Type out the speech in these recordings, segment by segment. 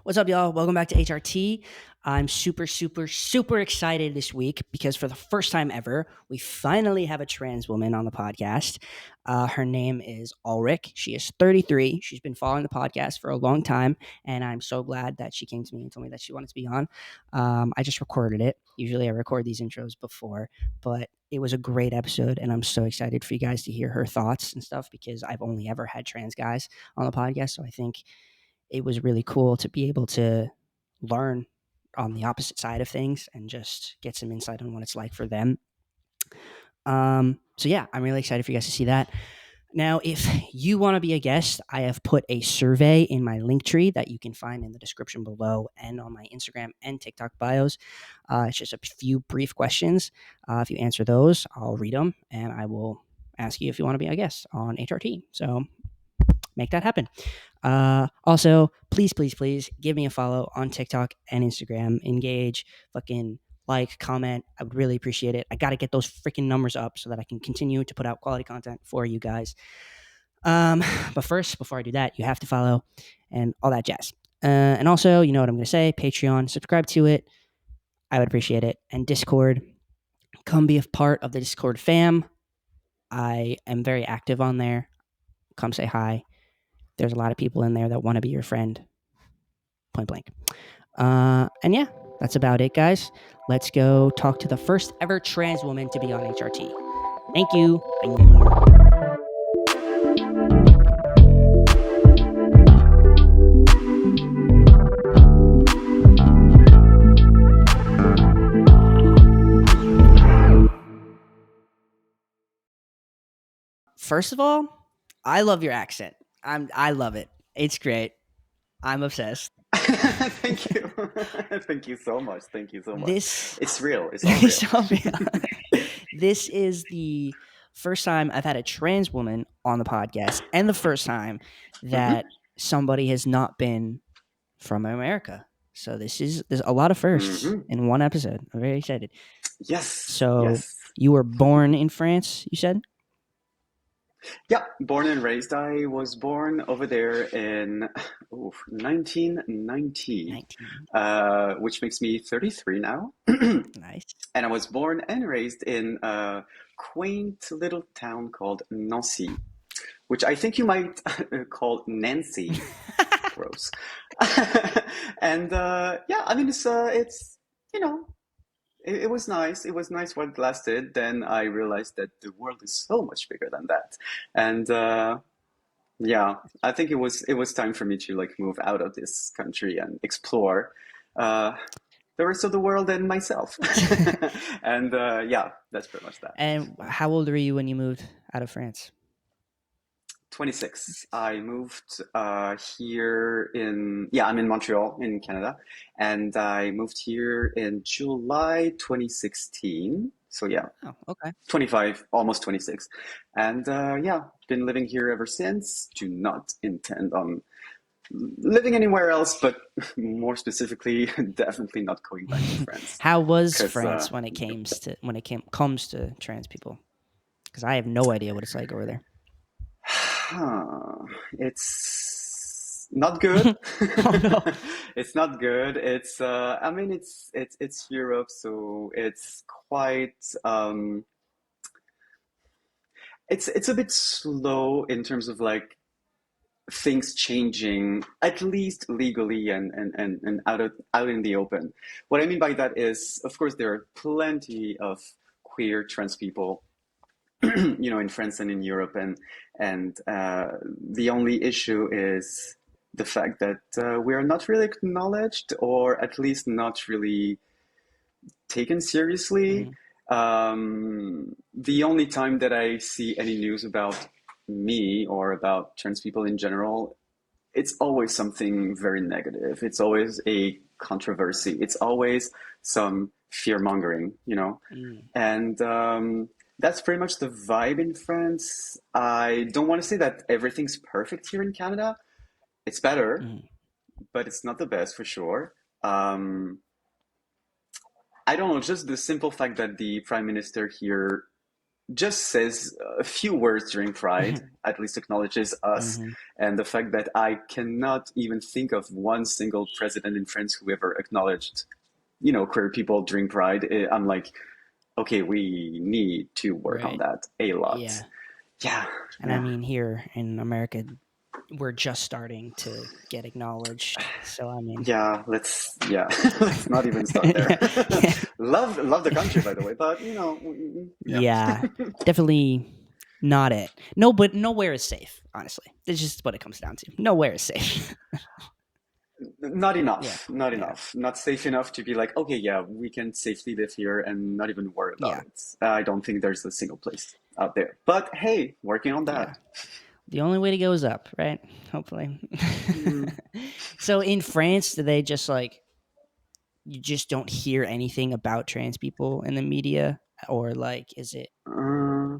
What's up, y'all? Welcome back to HRT. I'm super excited this week because for the first time ever, we finally have a trans woman on the podcast. Her name is Alrick. She is 33. She's been following the podcast for a long time, and I'm so glad that she came to me and told me that she wanted to be on. I just recorded it. Usually I record these intros before, but it was a great episode, and I'm so excited for you guys to hear her thoughts and stuff because I've only ever had trans guys on the podcast, so I think it was really cool to be able to learn on the opposite side of things and just get some insight on what it's like for them. So yeah, I'm really excited for you guys to see that. Now, if you want to be a guest, I have put a survey in my link tree that you can find in the description below and on my Instagram and TikTok bios. It's just a few brief questions. If you answer those, I'll read them and I will ask you if you want to be a guest on HRT. So make that happen. Also, please give me a follow on TikTok and Instagram. Engage, fucking like, comment. I would really appreciate it. I got to get those freaking numbers up so that I can continue to put out quality content for you guys. But first, before I do that, you have to follow and all that jazz. And also, you know what I'm going to say, Patreon, subscribe to it. I would appreciate it. And Discord, come be a part of the Discord fam. I am very active on there. Come say hi. There's a lot of people in there that want to be your friend. Point blank. And yeah, that's about it, guys. Let's go talk to the first ever trans woman to be on HRT. Thank you. First of all, I love your accent. I love it. It's great. I'm obsessed. Thank you. Thank you so much. Thank you so much. It's real. It's all real. This is the first time I've had a trans woman on the podcast and the first time that somebody has not been from America. So there's a lot of firsts in one episode. I'm very excited. Yes. So you were born in France, you said? Yeah, born and raised. I was born over there in 1990, which makes me 33 now. Nice. And I was born and raised in a quaint little town called Nancy, which I think you might call Nancy. Gross. And yeah, I mean, it's you know, it was nice. It was nice while it lasted. Then I realized that the world is so much bigger than that. And yeah, I think it was time for me to like move out of this country and explore the rest of the world and myself. And yeah, that's pretty much that. And how old were you when you moved out of France? 26. I moved here I'm in Montreal in Canada, and I moved here in July 2016. So yeah. Oh, okay. 25, almost 26. And yeah, been living here ever since. Do not intend on living anywhere else, but more specifically, definitely not going back to France. How was France when it comes to trans people? Because I have no idea what it's like over there. It's not good. Oh, no. It's not good. It's I mean it's Europe, so it's quite it's a bit slow in terms of like things changing, at least legally and out in the open. What I mean by that is, of course, there are plenty of queer trans people, you know, in France and in Europe, and the only issue is the fact that we are not really acknowledged, or at least not really taken seriously. The only time that I see any news about me or about trans people in general, it's always something very negative. It's always a controversy. It's always some fear mongering, you know? And that's pretty much the vibe in France. I don't want to say that everything's perfect here in Canada. It's better, but it's not the best for sure. I don't know, just the simple fact that the Prime Minister here just says a few words during Pride, at least acknowledges us, Hmm. and the fact that I cannot even think of one single president in France who ever acknowledged, queer people during Pride. I'm like, okay, we need to work on Right. that a lot. Yeah. Yeah, And I yeah. mean, here in America, we're just starting to get acknowledged. So I mean, Yeah, let's not even start there. yeah, Love the country, by the way, but yeah. yeah, definitely not it. No, but nowhere is safe. Honestly, it's just what it comes down to. Nowhere is safe. Not Yeah, enough, not yeah, enough, not safe enough to be like, okay, yeah, we can safely live here and not even worry about yeah, it. I don't think there's a single place out there. But hey, working on yeah. that. The only way to go is up, right? Hopefully. Mm, So in France, do they just like you just don't hear anything about trans people in the media, or like is it uh,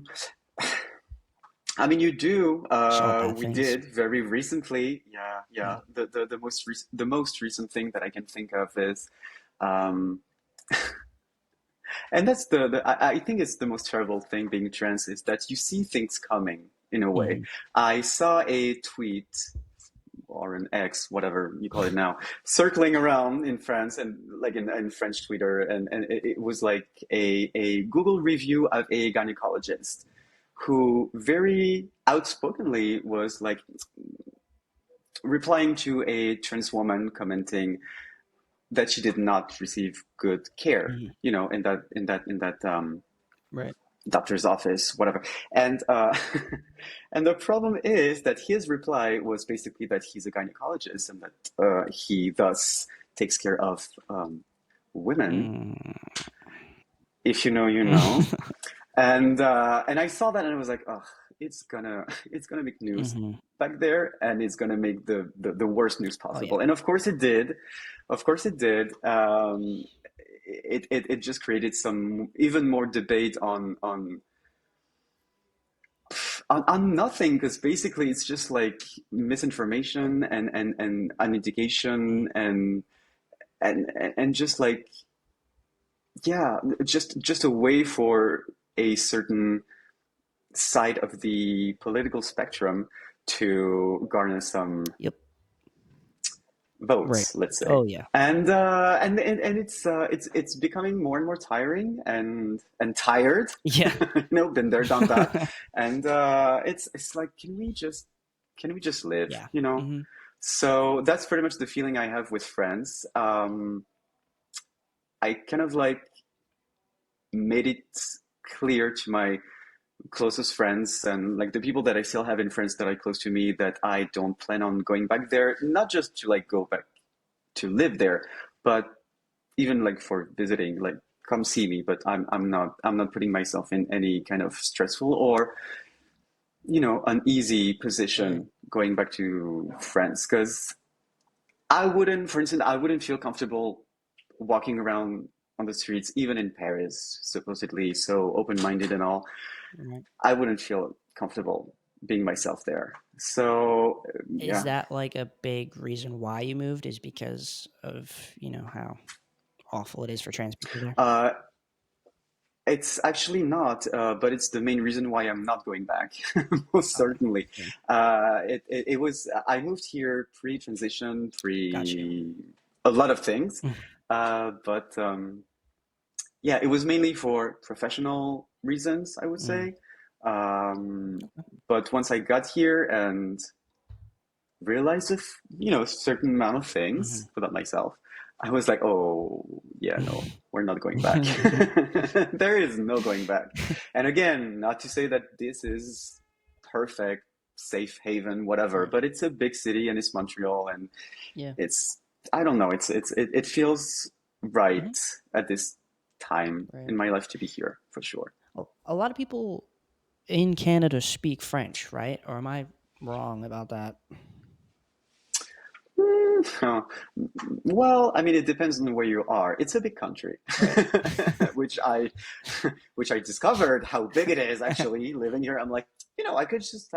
I mean, you do. just all bad We things? did very recently. Yeah, yeah. Mm. The most recent thing that I can think of is, um, and that's I think it's the most terrible thing being trans is that you see things coming in a way. Mhm. I saw a tweet or an X, whatever you call it now, circling around in France and like in French Twitter, and it was like a Google review of a gynecologist who very outspokenly was like replying to a trans woman commenting that she did not receive good care, Mhm. in that Right. doctor's office, whatever. And and the problem is that his reply was basically that he's a gynecologist and that he thus takes care of women. Mm. If you know, you know. And I saw that and I was like, oh, it's gonna it's gonna make news Mhm. back there, and it's gonna make the worst news Oh yeah. possible. And of course it did. Of course it did. It just created some even more debate on nothing, because basically it's just like misinformation and Mm. unedication and just like, yeah, just a way for a certain side of the political spectrum to garner some Yep. Right. votes, let's say. Oh yeah. And it's becoming more and more tiring and tired. Yeah. Been there, done that. And it's like, can we just live, Yeah. you know? Mhm. So that's pretty much the feeling I have with friends. I kind of like made it clear to my closest friends and like the people that I still have in France that are close to me that I don't plan on going back there, not just to like go back to live there, but even like for visiting, like come see me. But I'm not putting myself in any kind of stressful or uneasy Right. position going back to France, because I wouldn't, for instance, I wouldn't feel comfortable walking around on the streets, even in Paris, supposedly so open-minded and all. Right. I wouldn't feel comfortable being myself there. So Is yeah, that like a big reason why you moved? Is because of how awful it is for trans people there? uh, it's actually not, but it's the main reason why I'm not going back. Most Oh, certainly. yeah. It was, I moved here pre-transition, Got you. pre a lot of things, Mm. but yeah, it was mainly for professional reasons, I would Mm. say. Um, but once I got here and realized a certain amount of things Mhm. about myself, I was like, oh yeah, no, we're not going back. There is no going back. And again, not to say that this is perfect, safe haven, whatever, Right. but it's a big city and it's Montreal, and Yeah. it's I don't know, it feels Mhm. right at this time Right. in my life to be here for sure. A lot of people in Canada speak French, right? Or am I wrong about that? Hmm, well, I mean, it depends on where you are. It's a big country, Right. which I, which I discovered how big it is actually living here. I'm like, I could just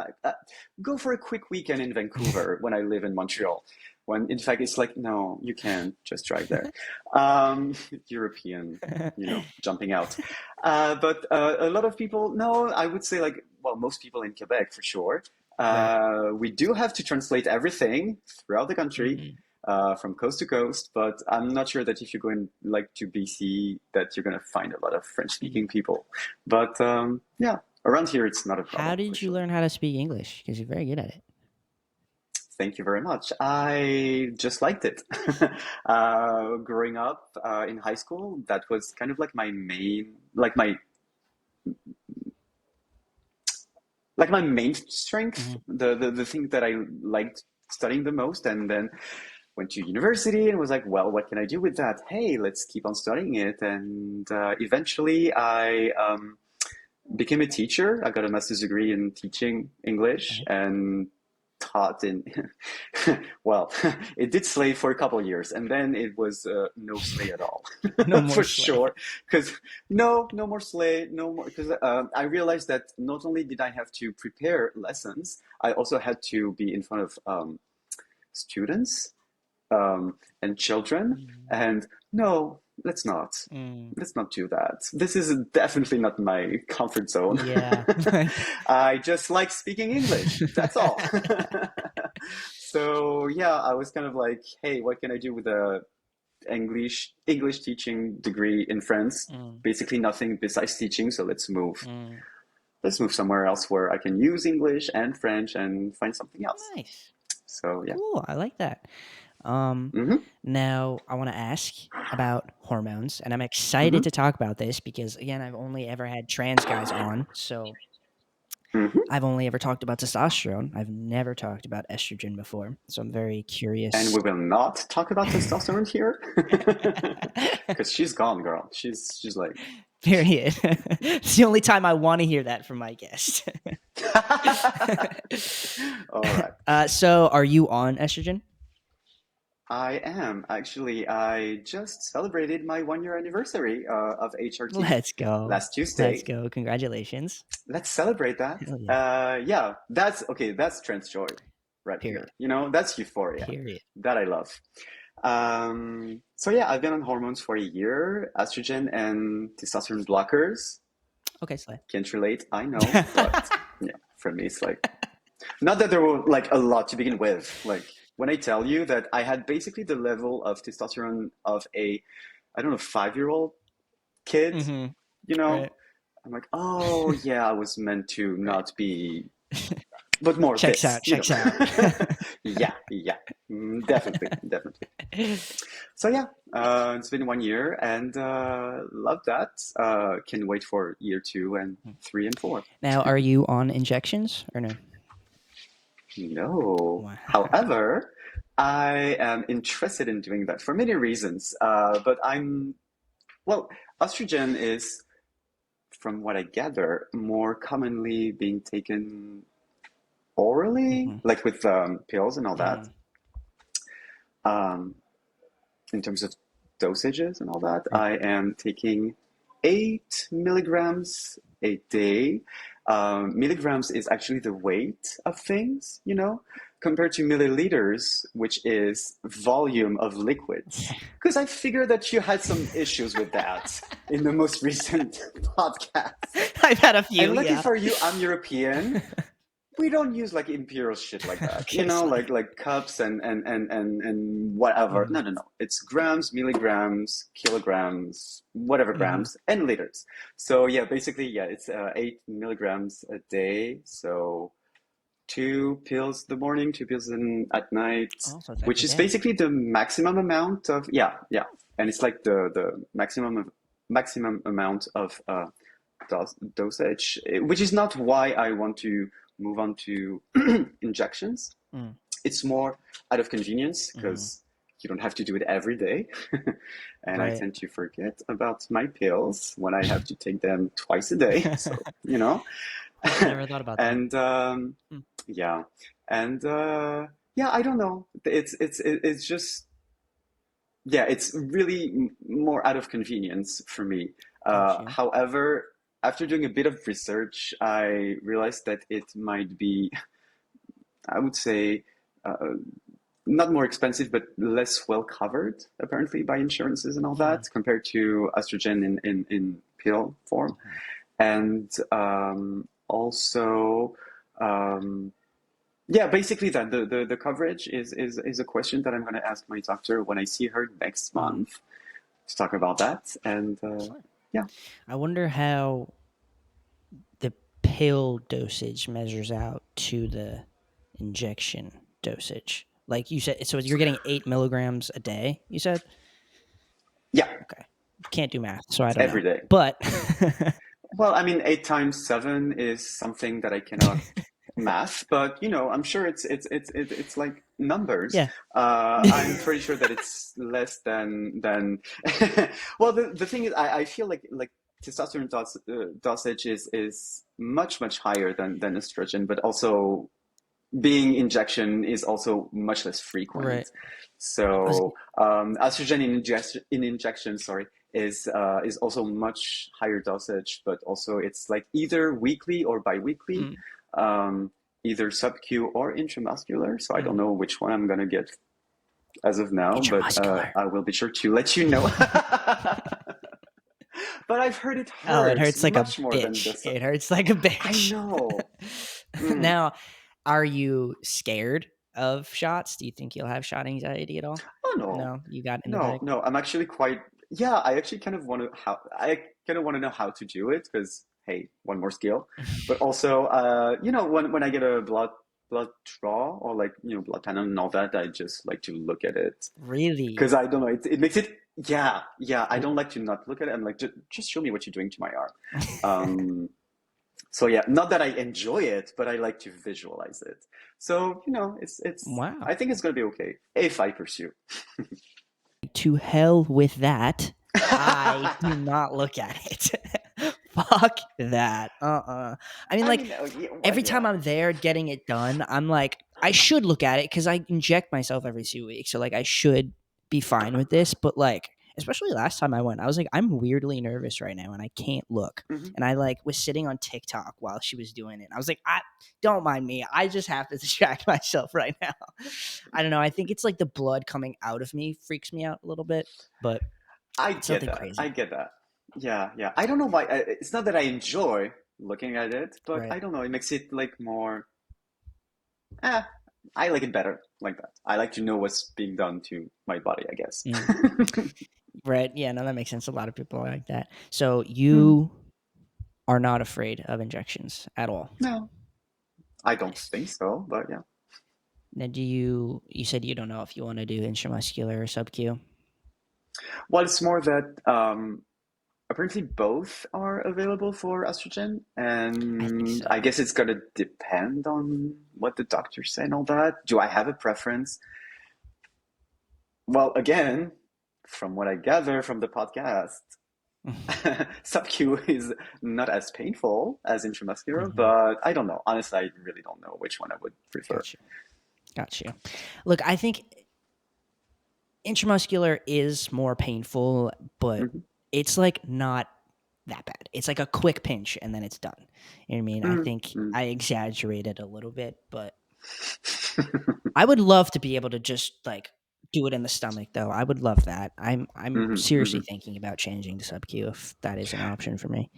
go for a quick weekend in Vancouver when I live in Montreal. when in fact it's like, no, you can't just drive there. European, jumping out. But a lot of people, no, I would say like, well, most people in Quebec for sure. Right. We do have to translate everything throughout the country, Mm. from coast to coast, but I'm not sure that if you go in like to BC that you're gonna find a lot of Mm. French-speaking people. But yeah, around here it's not a How problem for did you sure. learn how to speak English? Because you're very good at it. Thank you very much. I just liked it. Nice. Growing up in high school, that was kind of like my main, like my main strength, Hmm. the thing that I liked studying the most. And then went to university and was like, well, what can I do with that? Hey, let's keep on studying it. And eventually, I became a teacher. I got a master's degree in teaching English Right. and taught in, well, it did slay for a couple of years and then it was no slay at all, No more for slay. sure. Because no more slay, no more. Because I realized that not only did I have to prepare lessons, I also had to be in front of students and children. Mm. And no, let's not. Mm. Let's not do that. This is definitely not my comfort zone. Yeah. I just like speaking English. That's all. So yeah, I was kind of like, hey, what can I do with a English teaching degree in France? Mm. Basically nothing besides teaching. So Mm. let's move somewhere else where I can use English and French and find something else. Nice. So yeah. Cool. I like that. Um, Hmm. Now I want to ask about hormones, and I'm excited Hmm. to talk about this because again, I've only ever had trans guys on, so Hmm. I've only ever talked about testosterone. I've never talked about estrogen before, so I'm very And curious. we will not talk about testosterone here, because she's gone, girl. She's like, Period. It's the only time I want to hear that from my guest. all right. So, are you on estrogen? I am actually. I just celebrated my 1 year anniversary of HRT Let's go. last Let's Tuesday. go. Congratulations. Let's celebrate that. Hell yeah. Yeah, that's okay. That's trans joy right Period. here. That's euphoria Period. that I love. So yeah, I've been on hormones for a year, estrogen and testosterone blockers. Okay, Slay. Can't relate, I know, but yeah, for me, it's like not that there were like a lot to begin with. Like when I tell you that I had basically the level of testosterone of a, I don't know, 5-year-old kid, Mm-hmm. you know, Right. I'm like, oh yeah, I was meant to Right. not be, but more of Checks this, out. Checks out. Yeah, yeah, definitely, definitely. So yeah, it's been 1 year and love that. Can wait for year 2 and 3 and 4. Now, are you on injections or no? No. Wow. However, I am interested in doing that for many reasons. But well, estrogen is, from what I gather, more commonly being taken orally, Mm-hmm. like with pills and all that, Mm-hmm. um, in terms of dosages and all that. Right. I am taking 8 milligrams a day. Milligrams is actually the weight of things, compared to milliliters, which is volume of liquids. Because I figured that you had some issues with that in the most recent podcast. I've had a few, And lucky yeah. for you, I'm European. We don't use like imperial shit like that, Okay, Slay. like cups and whatever. Mm-hmm. No. It's grams, milligrams, kilograms, whatever Mm-hmm. grams, and liters. So yeah, basically, yeah, it's 8 milligrams a day. So 2 pills in the morning, 2 pills at night, Oh, so it's which every is day. basically the maximum amount of, yeah, and it's like the maximum amount of dosage, which is not why I want to move on to injections. Mm. It's more out of convenience Mm-hmm. because you don't have to do it every day. And I Right. tend to forget about my pills when I have to take them twice a day. So, Never thought about that. and Mm. yeah, and yeah, I don't know. It's just, yeah, it's really more out of convenience for me. Got you. However, after doing a bit of research, I realized that it might be, I would say, uh, not more expensive, but less well covered apparently by insurances and all Hmm. that compared to estrogen in pill form. And also, um, yeah, basically that the coverage is a question that I'm going to ask my doctor when I see her next Hmm. month to talk about that. And yeah, I wonder how the pill dosage measures out to the injection dosage. Like you said, so you're getting 8 milligrams a day. You said yeah, okay. Can't do math, so I don't know. every day. But Well, I mean, 8 times 7 is something that I cannot math, but I'm sure it's like numbers. yeah, I'm pretty sure that it's less than. Well, the thing is, I feel like testosterone dosage is much higher than estrogen, but also being injection is also much less frequent. right. I was, So estrogen in injection, sorry, is also much higher dosage, but also it's like either weekly or biweekly, mm, um, either sub-Q or intramuscular. So I mm, don't know which one I'm gonna get as of now, but intramuscular. I will be sure to let you know. But I've heard it Oh, it hurts hurts like a much more than bitch. this. It hurts like a I bitch. know. Mm. Now, are you scared of shots? Do you think you'll have shot anxiety at all? Oh no, No, you got in the no, bag. no. I'm actually quite. Yeah, I actually kind of want to how I kind of want to know how to do it because hey, one more skill. But also, when I get a blood draw or like blood panel and all that, I just like to look at it Really? because I don't know. It makes it. Yeah, yeah. I don't like to not look at it. I'm like, just show me what you're doing to my arm. Um, so yeah, not that I enjoy it, but I like to visualize it. So it's. Wow. I think it's gonna be okay if I pursue. To hell with that. I do not look at it. Fuck that. I mean, I like, mean, yeah, well, every time yeah. I'm there getting it done, I'm like, I should look at it because I inject myself every 2 weeks. So, like, I should be fine with this. But, like, especially last time I went, I was like, I'm weirdly nervous right now and I can't look. Hmm. And I, like, was sitting on TikTok while she was doing it. I was like, don't mind me. I just have to distract myself right now. I don't know. I think it's like the blood coming out of me freaks me out a little bit, but I it's get nothing that. I crazy. get that. Yeah, yeah. I don't know why. It's not that I enjoy looking at it, but Right. I don't know. It makes it like more. Eh, I like it better like that. I like to know what's being done to my body, I guess. Mm. Right. Yeah, no, that makes sense. A lot of people are like that. So Hmm. you are not afraid of injections at all. No, I don't Nice. think so, but yeah. Now, you said you don't know if you want to do intramuscular or sub Q? Well, it's more that apparently both are available for estrogen, I think and I so. guess it's gonna depend on what the doctor said and all that. Do I have a preference? Well, again, from what I gather from the podcast, sub-Q is not as painful as intramuscular, Hmm. but I don't know. Honestly, I really don't know which one I would prefer. Got you. Got you. Look, I think intramuscular is more painful, but Hmm. it's like not that bad. It's like a quick pinch and then it's done. You know what I mean? I Mm, think mm. I exaggerated a little bit, but I would love to be able to just like do it in the stomach though. I would love that. I'm Hmm. seriously Hmm. thinking about changing to sub Q if that is an option for me.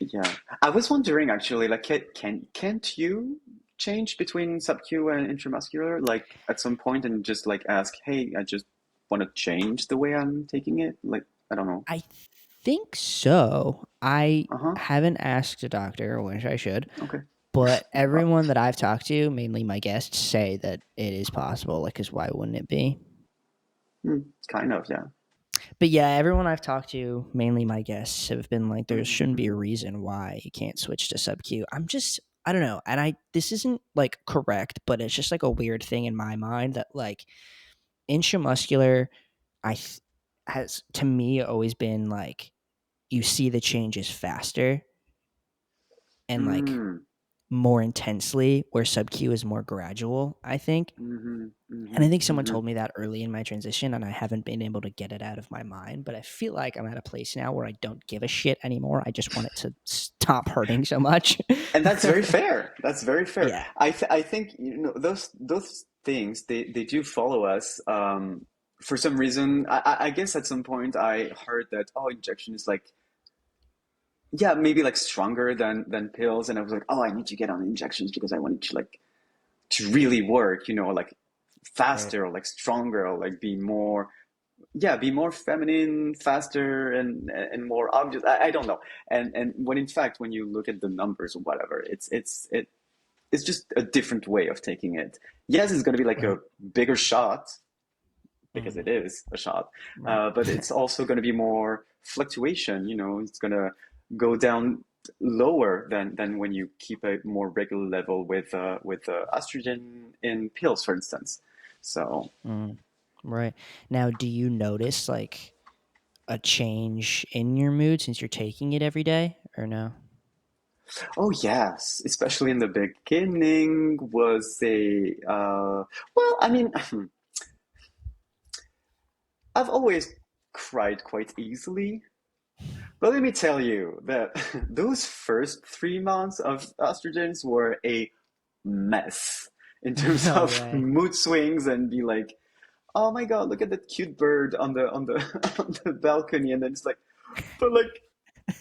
Yeah, I was wondering actually, like, can't you change between sub-Q and intramuscular, like at some point, and just like ask, hey, I just want to change the way I'm taking it? Like, I don't know. I think so. I Uh-huh. haven't asked a doctor, which I should, Okay. but Well, everyone that I've talked to, mainly my guests, say that it is possible. Like, because why wouldn't it be? kind of, yeah. But yeah, everyone I've talked to, mainly my guests, have been like, there Hmm. shouldn't be a Hmm. reason why you can't switch to sub Q. I don't know. And this isn't like correct, but it's just like a weird thing in my mind that like intramuscular, has to me always been like, you see the changes faster and like Mm. more intensely, where sub Q is more gradual, I think. Hmm. And I Hmm. think someone Hmm. told me that early in my transition, and I haven't been able to get it out of my mind. But I feel like I'm at a place now where I don't give a shit anymore. I just want it to stop hurting so much. And that's very fair. That's very fair. Yeah. I think those things, they do follow us. For some reason, I guess at some point I heard that, oh, injection is like, yeah, maybe like stronger than pills, and I was like, oh, I need to get on injections because I want it to really work, like Right. faster or like stronger or like be more, yeah, be more feminine, faster, and more obvious. I don't know. And when in fact, when you look at the numbers or whatever, it's just a different way of taking it. Yes, it's going to be like Right. a bigger shot because Mhm. it is a shot, Right. but it's also going to be more fluctuation. It's going to go down lower than when you keep a more regular level with estrogen in pills, for instance. So, Mm. Right. Now, do you notice like a change in your mood since you're taking it every day or no? oh yes, especially in the beginning was a well, I mean, I've always cried quite easily. But let me tell you that those first 3 months of estrogens were a mess in terms No of way. mood swings and be like, oh my God, look at that cute bird on the on the balcony, and then it's like, but like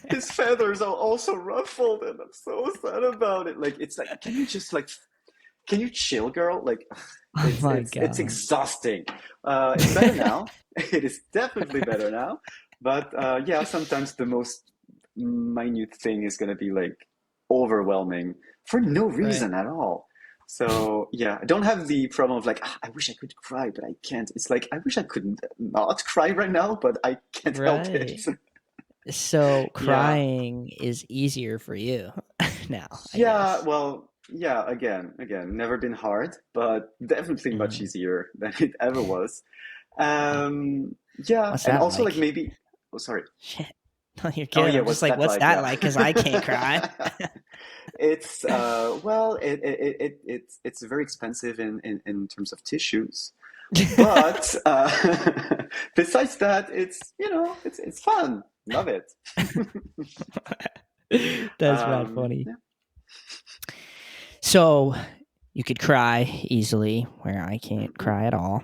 his feathers are also ruffled, and I'm so sad about it. Like it's like, can you just like can you chill, girl? Like, Oh it's my it's it's god. exhausting. It's better now. It is definitely better now. But yeah, sometimes the most minute thing is gonna be like overwhelming for no Right. reason at all. So yeah, I don't have the problem of like, "Ah, I wish I could cry, but I can't." It's like I wish I could not cry right now, but I can't help it. Right. So Yeah. crying is easier for you now, I Yeah, guess. well, yeah, again, never been hard, but definitely much Mhm. easier than it ever was. Wow. Yeah, What's and that also like like? maybe, oh, sorry. Shit. No, you're Oh good. yeah, I'm just what's like, that what's like? that Yeah. like? Because I can't cry. It's well, it's very expensive in terms of tissues, but besides that, it's fun. Love it. That's not funny. Yeah. So you could cry easily, where I can't Hmm. cry at all.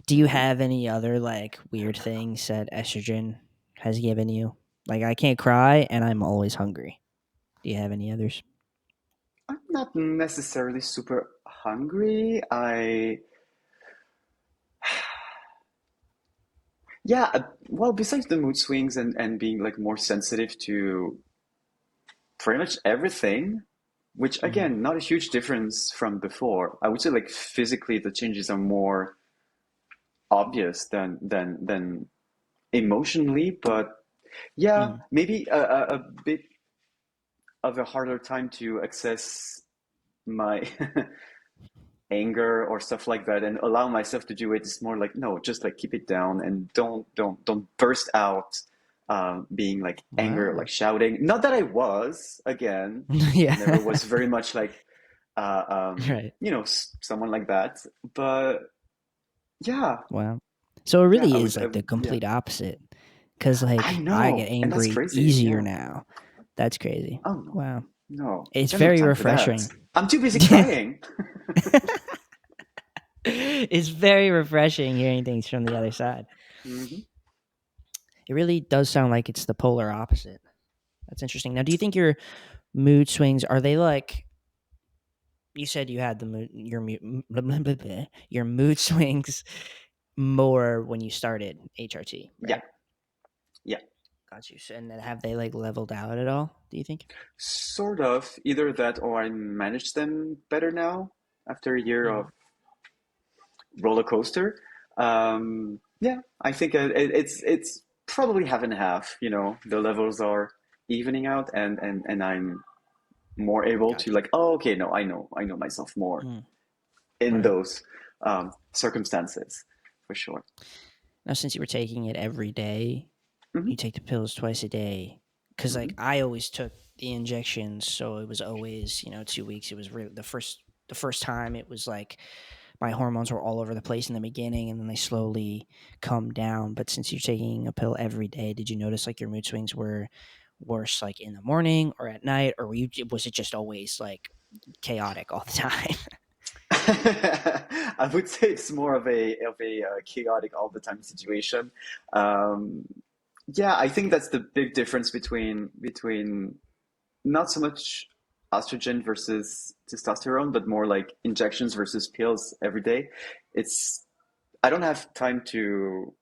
Do you Hmm. have any other like weird things that estrogen has given you? Like I can't cry and I'm always hungry. Do you have any others? I'm not necessarily super hungry. Yeah, well, besides the mood swings and being like more sensitive to pretty much everything, which Hmm. again, not a huge difference from before. I would say like physically the changes are more obvious than emotionally, but yeah, Mm. maybe a bit of a harder time to access my anger or stuff like that and allow myself to do it. It's more like, no, just like keep it down and don't burst out, being like anger or like Wow. shouting. Not that I was, again, never Yeah. was very much like Right. someone like that. But yeah, Wow. So it yeah, really is like the yeah, complete opposite. Cause I like I get know, and that's angry crazy. easier Yeah. now. That's crazy. Oh no, Wow. no, It's got no very time for that. refreshing. I'm too busy Yeah. crying. It's very refreshing hearing things from the other side. Hmm. It really does sound like it's the polar opposite. That's interesting. Now, do you think your mood swings are they like you said you had the mood your mood swings more when you started HRT, Yeah, right? yeah. Got you. And then have they like leveled out at all? Do you think? Sort of. Either that or I manage them better now after a year of Hmm. roller coaster. Yeah, I think it's probably half and half. The levels are evening out, and I'm more able to Got you. like, oh, okay, no, I know myself more Mm, in right. those circumstances, for sure. Now, since you were taking it every day, Hmm. you take the pills twice a day. Because like Hmm. I always took the injections, so it was always 2 weeks. It was really the first time it was like my hormones were all over the place in the beginning and then they slowly come down. But since you're taking a pill every day, did you notice like your mood swings were worse like in the morning or at night, or was it just always like chaotic all the time? I would say it's more of a chaotic all the time situation. Um, yeah, I think that's the big difference between not so much estrogen versus testosterone, but more like injections versus pills every day. It's I don't have time to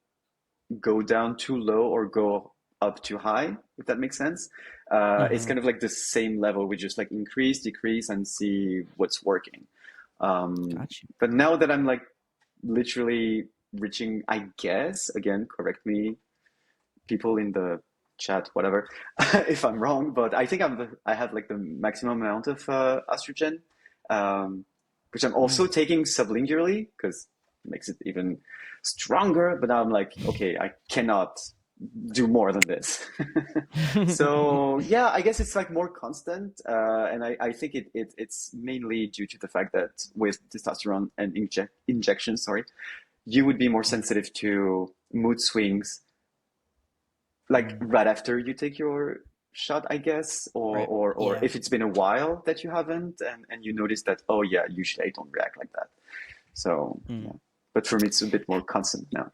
go down too low or go up too high, if that makes sense. It's Mm-hmm. kind of like the same level. We just like increase, decrease, and see what's working. Um, Gotcha. but now that I'm like literally reaching, I guess, again, correct me, people in the chat, whatever, if I'm wrong, but I think I have like the maximum amount of estrogen, um, which I'm also Mm. taking sublingually because it makes it even stronger. But now I'm like, okay, I cannot do more than this. So yeah, I guess it's like more constant, and I think it's mainly due to the fact that with testosterone and injections, sorry, you would be more sensitive to mood swings like Mm. right after you take your shot, I guess, or Right. or Yeah. if it's been a while that you haven't, and you notice that, oh yeah, usually I don't react like that. So Mm. yeah, but for me, it's a bit more constant now.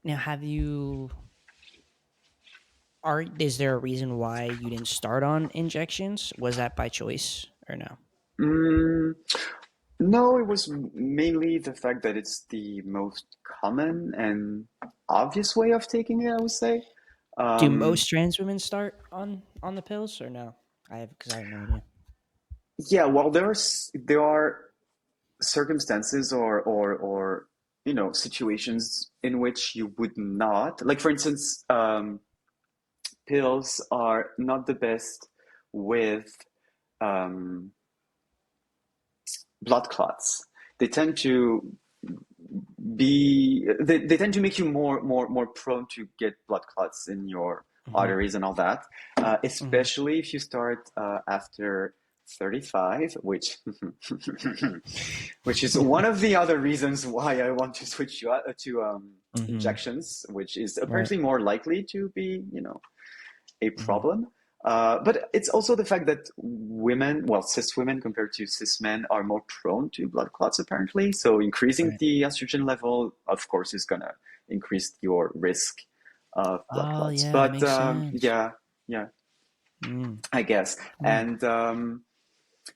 Now, have you are is there a reason why you didn't start on injections? Was that by choice or no? Mm, no, it was mainly the fact that it's the most common and obvious way of taking it, I would say. Do Um, most trans women start on the pills or no? I have no idea. yeah, well, there are circumstances or situations in which you would not like, for instance, pills are not the best with um, blood clots. They tend to they tend to make you more prone to get blood clots in your Hmm. arteries and all that, Hmm. especially if you start after 35, which which is one of the other reasons why I want to switch you out to Hmm. injections, which is Right. apparently more likely to be, a Hmm. problem. But it's also the fact that women, well, cis women compared to cis men, are more prone to blood clots, apparently. So increasing Right. the estrogen level, of course, is going to increase your risk of blood Oh clots. yeah, that But makes sense. yeah, Mm. I guess. Mm. And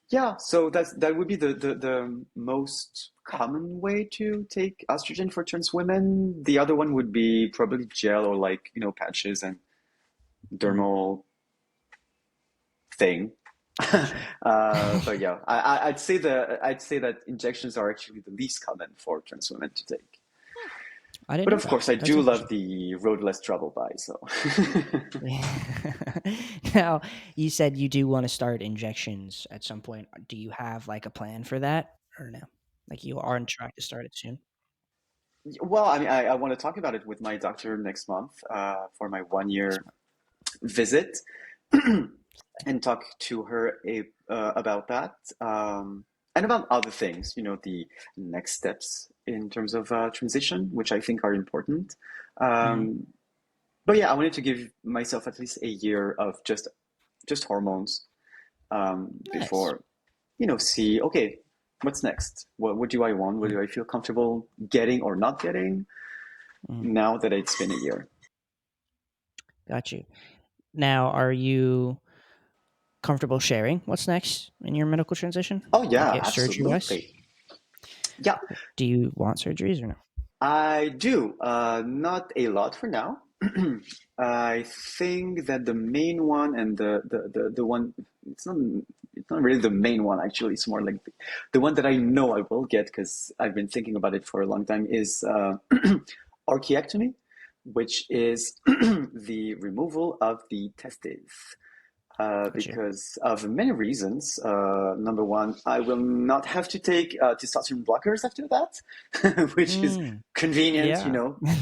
yeah, so that would be the most common way to take estrogen for trans women. The other one would be probably gel or like, patches and Mm. dermal thing. Gotcha. But yeah, I'd say that injections are actually the least common for trans women to take. I didn't But know of that. course, I That's do love interesting. the road less traveled by. So Now, you said you do want to start injections at some point. Do you have like a plan for that or no? Like you are on track to start it soon? well, I mean, I want to talk about it with my doctor next month for my 1 year visit and talk to her about that, and about other things, the next steps in terms of transition, which I think are important. Hmm. Um, but yeah, I wanted to give myself at least a year of just hormones Nice. before see, okay, what's next? What do I want? What Mm. do I feel comfortable getting or not getting Mm. now that it's been a year? Got you. Now, are you comfortable sharing what's next in your medical transition? Oh Like yeah, it surgery wise? absolutely. Yeah, Do you want surgeries or no? I do. Not a lot for now. I think that the main one and the one it's not it's not really the main one, actually. It's more like the one that I know I will get because I've been thinking about it for a long time is orchiectomy, which is the removal of the testes. Got you. Because of many reasons. Number one, I will not have to take testosterone blockers after that, which is Mm. convenient, Yeah.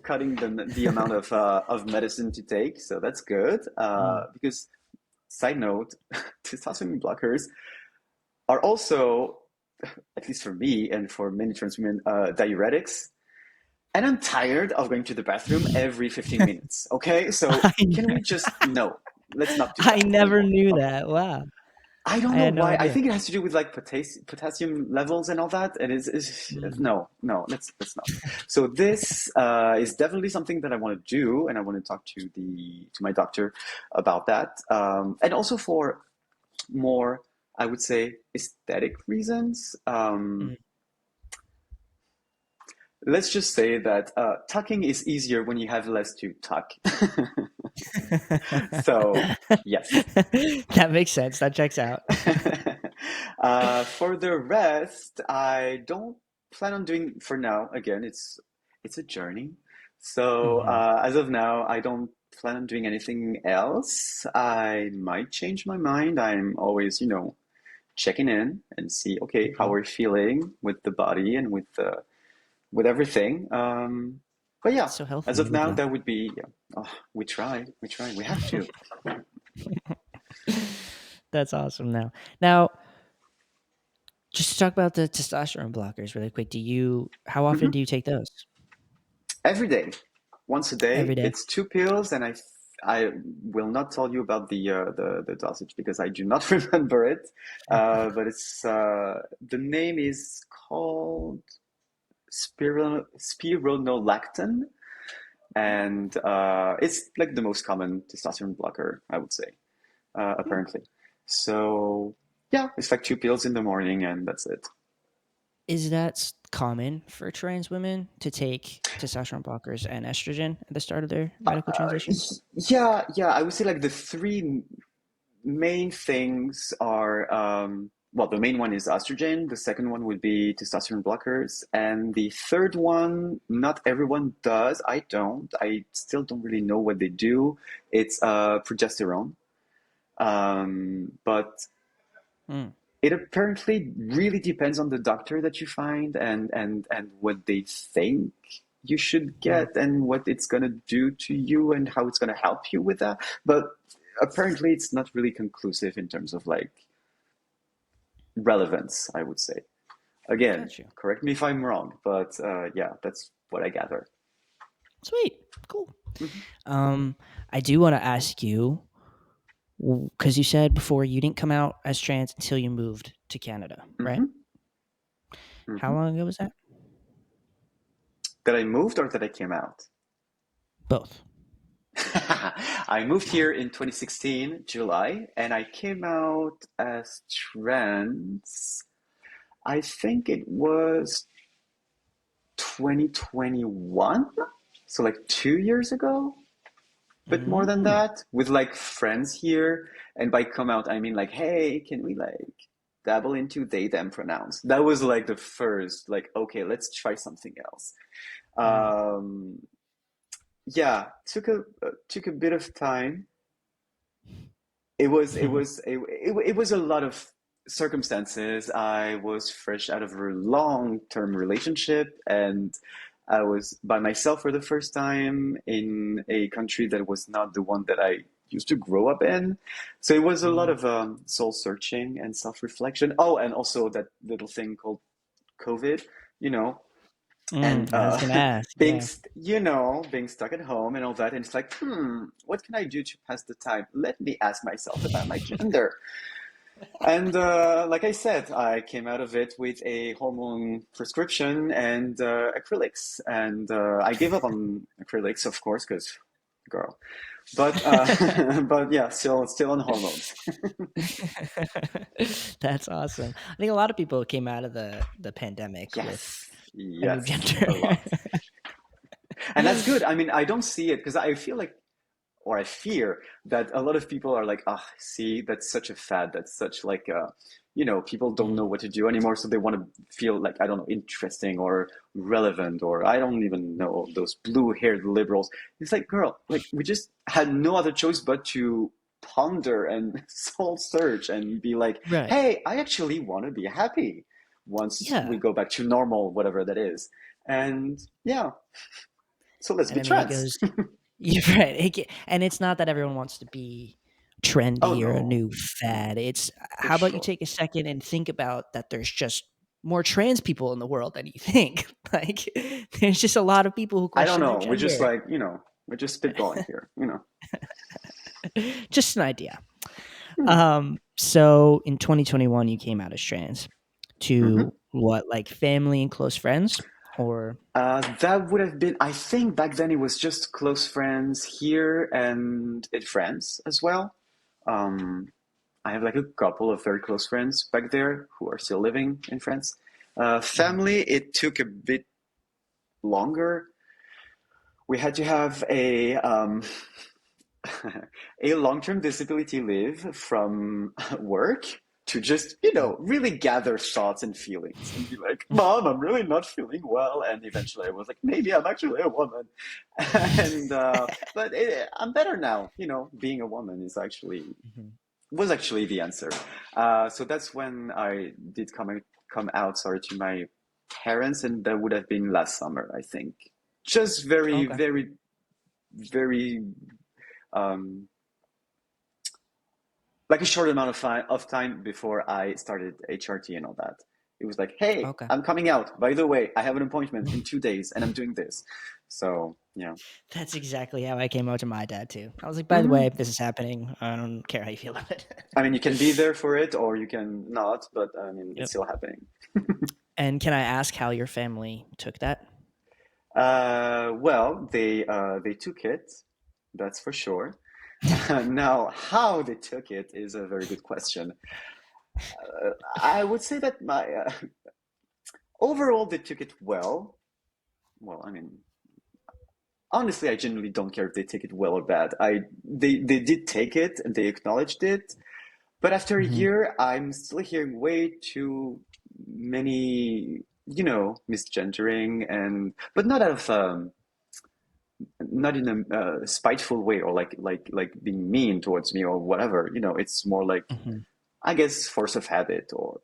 cutting the amount of medicine to take. So that's good. Mm. Because side note, testosterone blockers are also, at least for me and for many trans women, diuretics. And I'm tired of going to the bathroom every 15 minutes. Okay, so I, can we just no? Let's not do I that never anymore. knew Okay. that. Wow. I don't I know had no why. I idea. think it has to do with like potassium levels and all that. And Mm. no, no, let's not. So this is definitely something that I want to do, and I want to talk to my doctor about that. And also for more, I would say, aesthetic reasons. Mm. Let's just say that tucking is easier when you have less to tuck. So yes. That makes sense. That checks out. For the rest, I don't plan on doing for now. Again, it's a journey. So Mhm. as of now, I don't plan on doing anything else. I might change my mind. I'm always, checking in and see, okay, how Mhm. we're feeling with the body and with everything. But yeah, That's so as healthy of of now, you. that would be. Yeah. Oh, we try, we have to. That's awesome. Now, just to talk about the testosterone blockers really quick. How often do Mhm. you take those? Every day, once a Every day. day. It's 2 pills, and I will not tell you about the dosage because I do not remember it. But it's the name is called spironolactone, and it's like the most common testosterone blocker, I would say, Hmm. apparently. So yeah, it's like 2 pills in the morning, and that's it. Is that common for trans women to take testosterone blockers and estrogen at the start of their medical transition? Yeah, yeah, I would say like the three main things are well, the main one is estrogen, the second one would be testosterone blockers, and the third one, not everyone does. I still don't really know what they do. It's progesterone. But Mm. it apparently really depends on the doctor that you find and what they think you should Mm. get and what it's going to do to you and how it's going to help you with that. But apparently it's not really conclusive in terms of like relevance, I would say. Again, Got you. correct me if I'm wrong, but yeah, that's what I gather. Sweet. Cool. Hmm. Um, I do want to ask you because you said before you didn't come out as trans until you moved to Canada, right? Hmm. How Hmm. long ago was that? That I moved or that I came out? Both. I moved here in 2016, July, and I came out as trans. I think it was 2021, so like 2 years ago, bit more than Mm. that, with like friends here. And by come out, I mean like, hey, can we like dabble into they them pronouns? That was like the first, like, okay, let's try something else. Mm. Um, yeah, took a bit of time. It was a lot of circumstances. I was fresh out of a long-term relationship, and I was by myself for the first time in a country that was not the one that I used to grow up in. So it was a lot Mm. of soul searching and self-reflection. Oh, and also that little thing called COVID, you know, and I was gonna ask. being Yeah. being stuck at home and all that. And it's like, what can I do to pass the time? Let me ask myself about my gender. And like I said, I came out of it with a hormone prescription and acrylics, and I gave up on acrylics, of course, because girl. But but yeah, still on hormones. That's awesome. I think a lot of people came out of the pandemic with Yes, a new yes, gender. a lot. And that's good. I mean, I don't see it because I feel like or I fear that a lot of people are like, ah, see, that's such a fad. That's such like people don't Mm. know what to do anymore, so they want to feel like I don't know, interesting or relevant, or I don't even know those blue-haired liberals. It's like, girl, like we just had no other choice but to ponder and soul search and be like, Right. hey, I actually want to be happy once we Yeah. go back to normal, whatever that is. And yeah, so let's And be I mean, it trans. goes. You're right. And it's not that everyone wants to be Oh trendy or a no, new fad. no, It's for how about you sure. take a second and think about that there's just more trans people in the world than you think. Like there's just a lot of people who I don't question their know. We're just gender. like, we're just spitballing here. Just an idea. So in 2021, you came out as trans Hmm. to what, like family and close friends, or That would have been, I think back then it was just close friends here and in France as well. Um, I have like a couple of very close friends back there who are still living in France. Mhm. Family, it took a bit longer. We had to have a long-term disability leave from work to just, Mm. really gather thoughts and feelings and be like, Mom, I'm really not feeling well. And eventually I was like, maybe I'm actually a woman. And, I'm better now. Being a woman Mhm. was actually the answer. So that's when I did come out, sorry, to my parents. And that would have been last summer, I think. Just very, Okay. very, very, um, like a short amount of time before I started HRT and all that. It was like, hey, Okay. I'm coming out. By the way, I have an appointment in 2 days and I'm doing this. So, yeah. That's exactly how I came out to my dad too. I was like, by the way, Hmm. this is happening. I don't care how you feel about it. I mean, you can be there for it or you can not, but I mean, it's Yep. still happening. And can I ask how your family took that? Well, they took it, that's for sure. Now, how they took it is a very good question. I would say that my overall they took it well. Well, I mean, honestly, I genuinely don't care if they take it well or bad. They did take it and they acknowledged it, but after a Hmm. year, I'm still hearing way too many, misgendering but not out of not in a spiteful way or like being mean towards me or whatever. It's more like Hmm. I guess force of habit or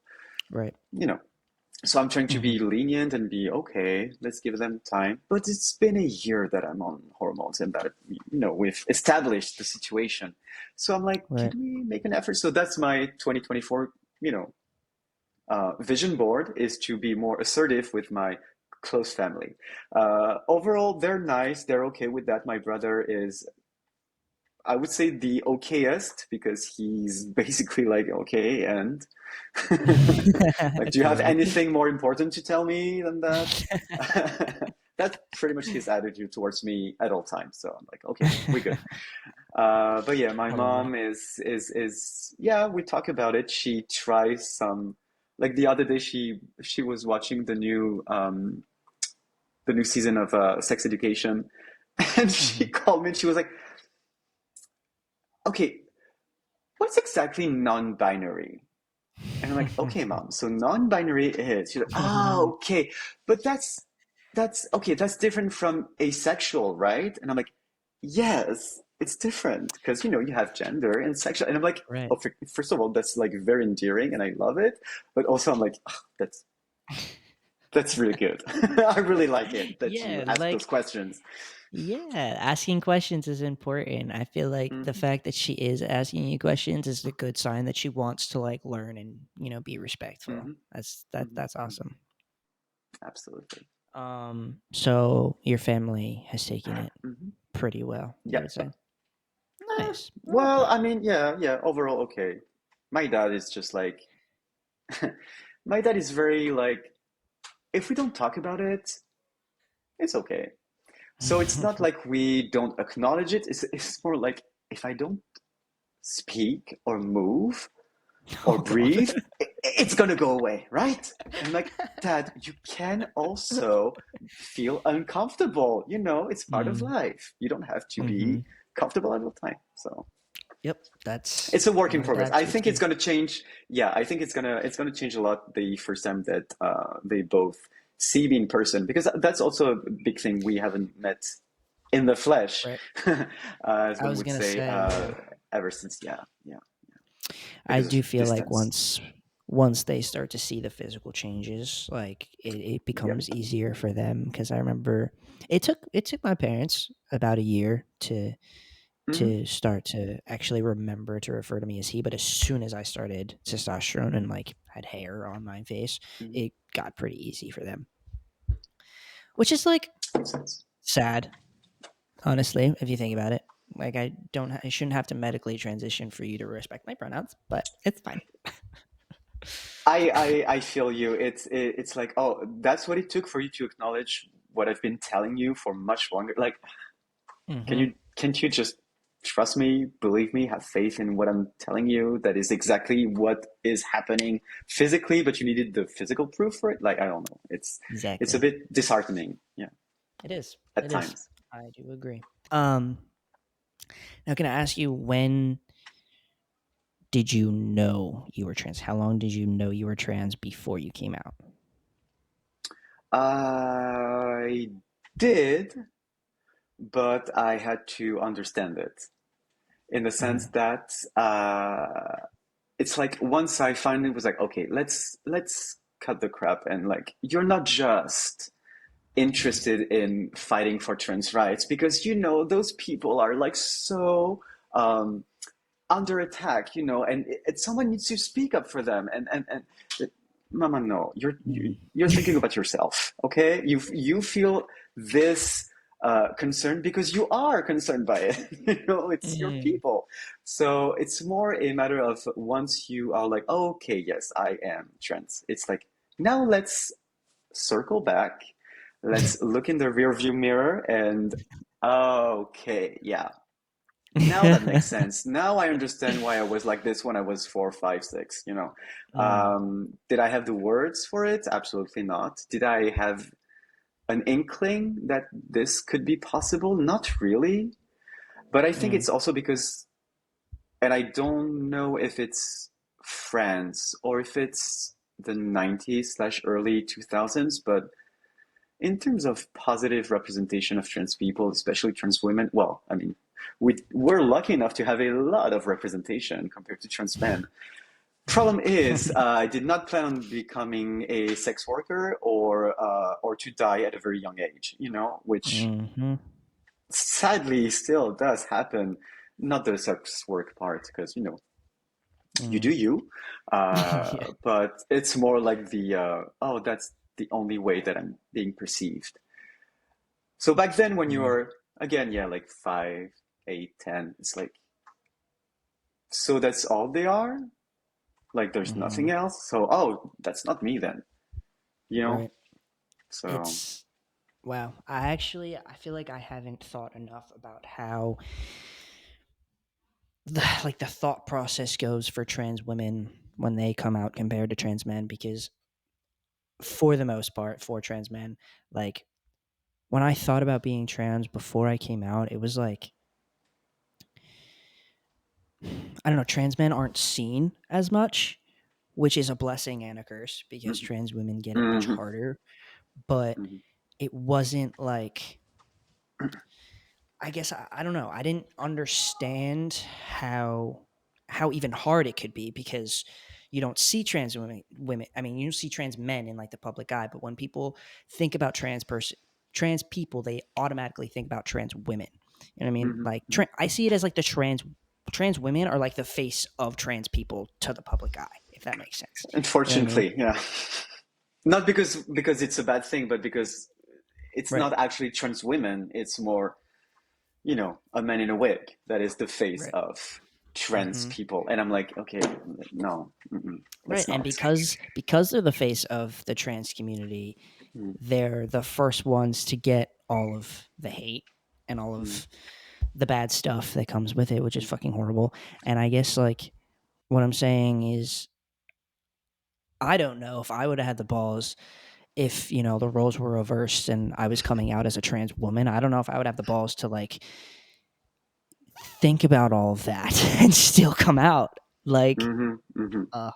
Right. you know So I'm trying to Hmm. be lenient and be okay, let's give them time. But it's been a year that I'm on hormones and that, we've established the situation. So I'm like, can Right. we make an effort? So that's my 2024, vision board is to be more assertive with my close family. Overall, they're nice. They're okay with that. My brother is, I would say, the okayest because he's basically like, okay, and like, do you have Cody. anything more important to tell me than that? That's pretty much his attitude towards me at all times. So I'm like, okay, we're good. But yeah, my I love that. mom is yeah. We talk about it. She tries some. Like the other day, she was watching the new season of Sex Education, and she Hmm. called me and she was like, okay, what's exactly non-binary? And I'm like, okay, mom, so non-binary is. She's like, oh, okay, but that's okay. That's different from asexual, right? And I'm like, yes, it's different because you have gender and sexual. And I'm like, Right. oh, first of all, that's like very endearing, and I love it. But also, I'm like, oh, that's really good. I really like it that you Yeah, ask like those questions. yeah, asking questions is important. I feel like the Hmm. fact that she is asking you questions is a good sign that she wants to like learn and, be respectful. Hmm. That's Hmm. awesome. Absolutely. So your family has taken it Hmm. pretty well, you Yeah. would say. Nice. I love Well, that. I mean, yeah, yeah. Overall, okay. My dad is just like, my dad is very like, if we don't talk about it, it's okay. So it's not like we don't acknowledge it. It's more like if I don't speak or move or Oh god. breathe, it's gonna go away, right? And I'm like, Dad, you can also feel uncomfortable. It's part of Mm, life. You don't have to be mhm. comfortable all the time. So Yep, that's it's a work in my progress. dad I too think it's too. going to change. Yeah, I think it's gonna change a lot the first time that they both see me in person because that's also a big thing. We haven't met in the flesh, Right. as I one was would gonna say, say, yeah. ever since. Yeah, yeah, I because of do feel like distance. once they start to see the physical changes, like it Yep. becomes easier for them. Because I remember it took my parents about a year Hmm. to start to actually remember to refer to me as he. But as soon as I started testosterone and like had hair on my face, Hmm. it got pretty easy for them. Which is like Makes sense. sad, honestly, if you think about it. Like I shouldn't have to medically transition for you to respect my pronouns, but it's fine. I feel you. It's like, oh, that's what it took for you to acknowledge what I've been telling you for much longer. Like, Hmm. can't you just trust me, believe me, have faith in what I'm telling you? That is exactly what is happening physically, but you needed the physical proof for it. Like, I don't know. It's a Exactly. bit disheartening, yeah, It is. at It is. times. I do agree. Um, Now can I ask you, when did you know you were trans? How long did you know you were trans before you came out? I did, but I had to understand it in the sense Mm-hmm. that it's like once I finally was like, okay, let's cut the crap and like you're not just interested in fighting for trans rights because you know those people are like so under attack, you know, and someone needs to speak up for them. And Mama, no, you're thinking about yourself, okay? You feel this concern because you are concerned by it. You know, it's your Mm-hmm. people. So it's more a matter of once you are like, oh, okay, yes, I am trans. It's like now let's circle back. Let's look in the rearview mirror and okay, yeah, now that makes sense. Now I understand why I was like this when I was 4, 5, 6. You know, Mm, did I have the words for it? Absolutely not. Did I have an inkling that this could be possible? Not really. But I think mm, it's also because, and I don't know if it's France or if it's the 90s slash early 2000s, but in terms of positive representation of trans people, especially trans women, well, I mean, we're lucky enough to have a lot of representation compared to trans men. Problem is, I did not plan on becoming a sex worker or to die at a very young age, you know, which mm-hmm. sadly still does happen. Not the sex work part, because you know you do Mm. you, Yeah. but it's more like the oh, that's the only way that I'm being perceived. So back then, when you Mm, were again, yeah, like 5, 8, 10, it's like, so that's all they are? Like there's mm-hmm. nothing else? So, oh, that's not me then, you know? Right. So, It's wow. I feel like I haven't thought enough about how the thought process goes for trans women when they come out compared to trans men, because for the most part, for trans men, like when I thought about being trans before I came out, it was like, I don't know, trans men aren't seen as much, which is a blessing and a curse because mm, trans women get it much mhm, harder. But mhm, it wasn't like, I guess I don't know. I didn't understand how even hard it could be, because you don't see trans women. I mean, you see trans men in like the public eye, but when people think about trans people, they automatically think about trans women. You know what I mean? mhm, Like mhm. I see it as like the trans women are like the face of trans people to the public eye, if that makes sense. You know what I mean? Unfortunately, yeah. Not because it's a bad thing, but because it's Right. not actually trans women. It's more, you know, a man in a wig that is the face Right. of trans Hmm. people. And I'm like, okay, no, Right. let's And not. because they're the face of the trans community, Mm, they're the first ones to get all of the hate and all mm, of the bad stuff that comes with it, which is mm. fucking horrible. And I guess like what I'm saying is, I don't know if I would have had the balls, if the roles were reversed and I was coming out as a trans woman. I don't know if I would have the balls to like think about all of that and still come out. Like, Mhm, mhm, uh,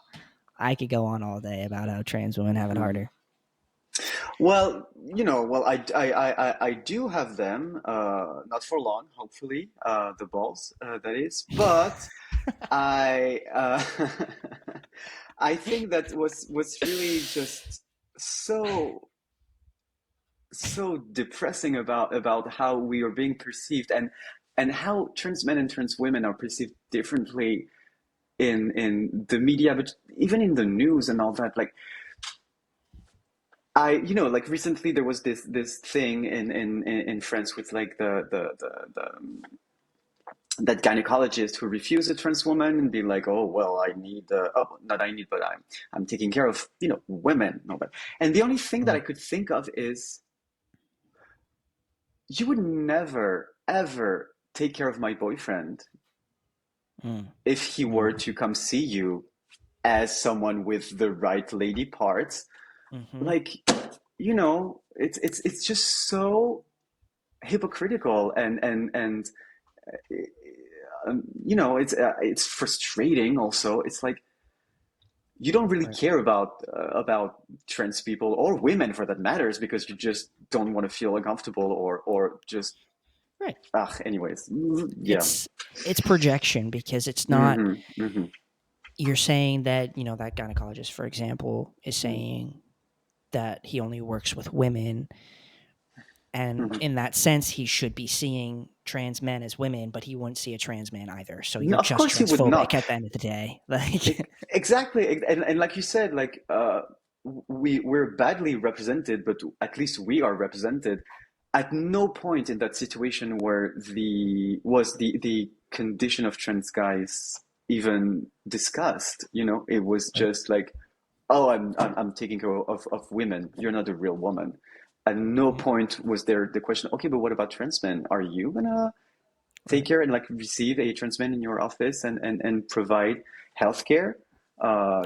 I could go on all day about how trans women have it mhm. harder. Well, you know, well, I do have them, not for long, hopefully, the balls, that is, but I, I think that was really just so so depressing about how we are being perceived and how trans men and trans women are perceived differently in the media, but even in the news and all that. Like you know, like recently there was this thing in France with like the that gynecologist who refused a trans woman and be like, oh well, I need oh not I need, but I'm taking care of women. No, but and the only thing that I Mm, could think of is you would never ever take care of my boyfriend mm, if he were mm, to come see you as someone with the right lady parts. mm-hmm. Like, it's just so hypocritical and it's frustrating also. It's like you don't really Right. care about trans people or women for that matters because you just don't want to feel uncomfortable or just Right. anyways. Yeah. It's it's projection because it's not. Hmm. Hmm. You're saying that that gynecologist, for example, is saying that he only works with women, and Hmm. in that sense, he should be seeing trans men as women, but he wouldn't see a trans man either. So No, you're of just course he would transphobic not. at the end of the day. Like, Exactly, and like you said, like we're badly represented, but at least we are represented. At no point in that situation where the condition of trans guys even discussed. It was right, just like, oh, I'm taking care of women. You're not a real woman. At no mhm, point was there the question, okay, but what about trans men? Are you gonna take right, care and like receive a trans man in your office and provide healthcare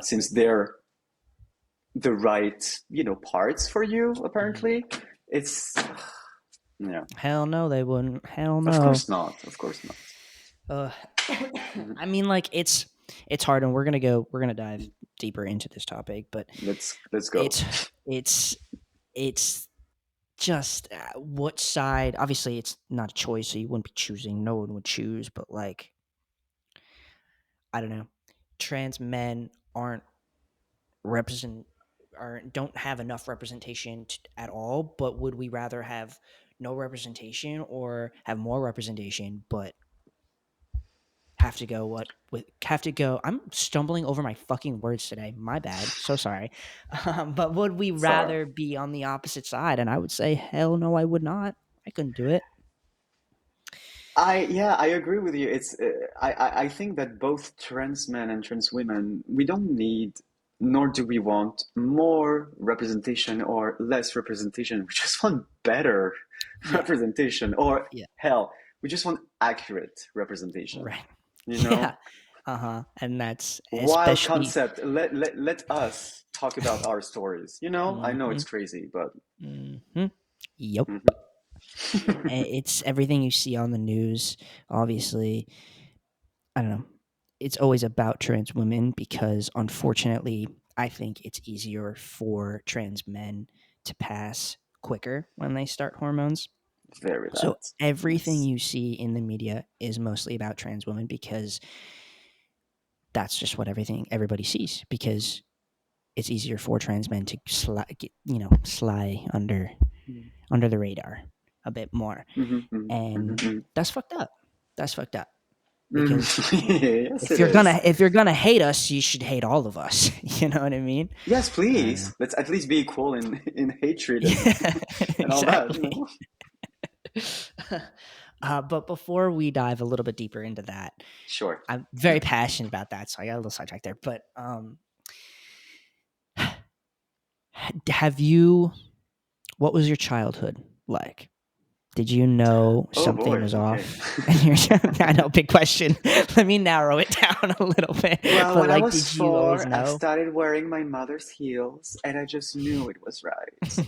since they're the right parts for you mhm. apparently. It's yeah, Hell no, they wouldn't. Hell of no. course not, of course not. Uh, Mhm. I mean, like it's hard, and we're gonna dive deeper into this topic, but Let's go. it's it's it's just what side. Obviously, it's not a choice, so you wouldn't be choosing. No one would choose, but like I don't know, trans men aren't represent or don't have enough representation at all. But would we rather have no representation or have more representation, but have to go what with have to go I'm stumbling over my fucking words today, my bad, so sorry. But would we It's all right. rather be on the opposite side? And I would say hell no, I would not. I couldn't do it. I agree with you. It's I think that both trans men and trans women, we don't need, nor do we want more representation or less representation. We just want better Yeah, representation, or yeah, hell, we just want accurate representation. right. You Yeah, know, and that's wild especially. concept. Let us talk about our stories. I know Hmm. it's crazy, but Hmm. Yep. mhm. It's everything you see on the news. Obviously, I don't know. It's always about trans women because unfortunately, I think it's easier for trans men to pass quicker when they start hormones. Very So that. everything Yes, you see in the media is mostly about trans women because that's just what everybody sees because it's easier for trans men to slide under the radar a bit more. hmm, hmm, And hmm. that's fucked up. That's fucked up because Yes, if it you're gonna is. if you're gonna hate us, you should hate all of us. You know what I mean? Yes, Uh, please. Let's at least be equal in hatred and yeah, and all that. exactly. But before we dive a little bit deeper into that, Sure. I'm very passionate about that, so I got a little sidetracked there. But have you? What was your childhood like? Did you know Oh something boy. was Okay. off? I know, big question. Let me narrow it down a little bit. Well, But when I like, was did you always 4, I know? started wearing my mother's heels, and I just knew it was right.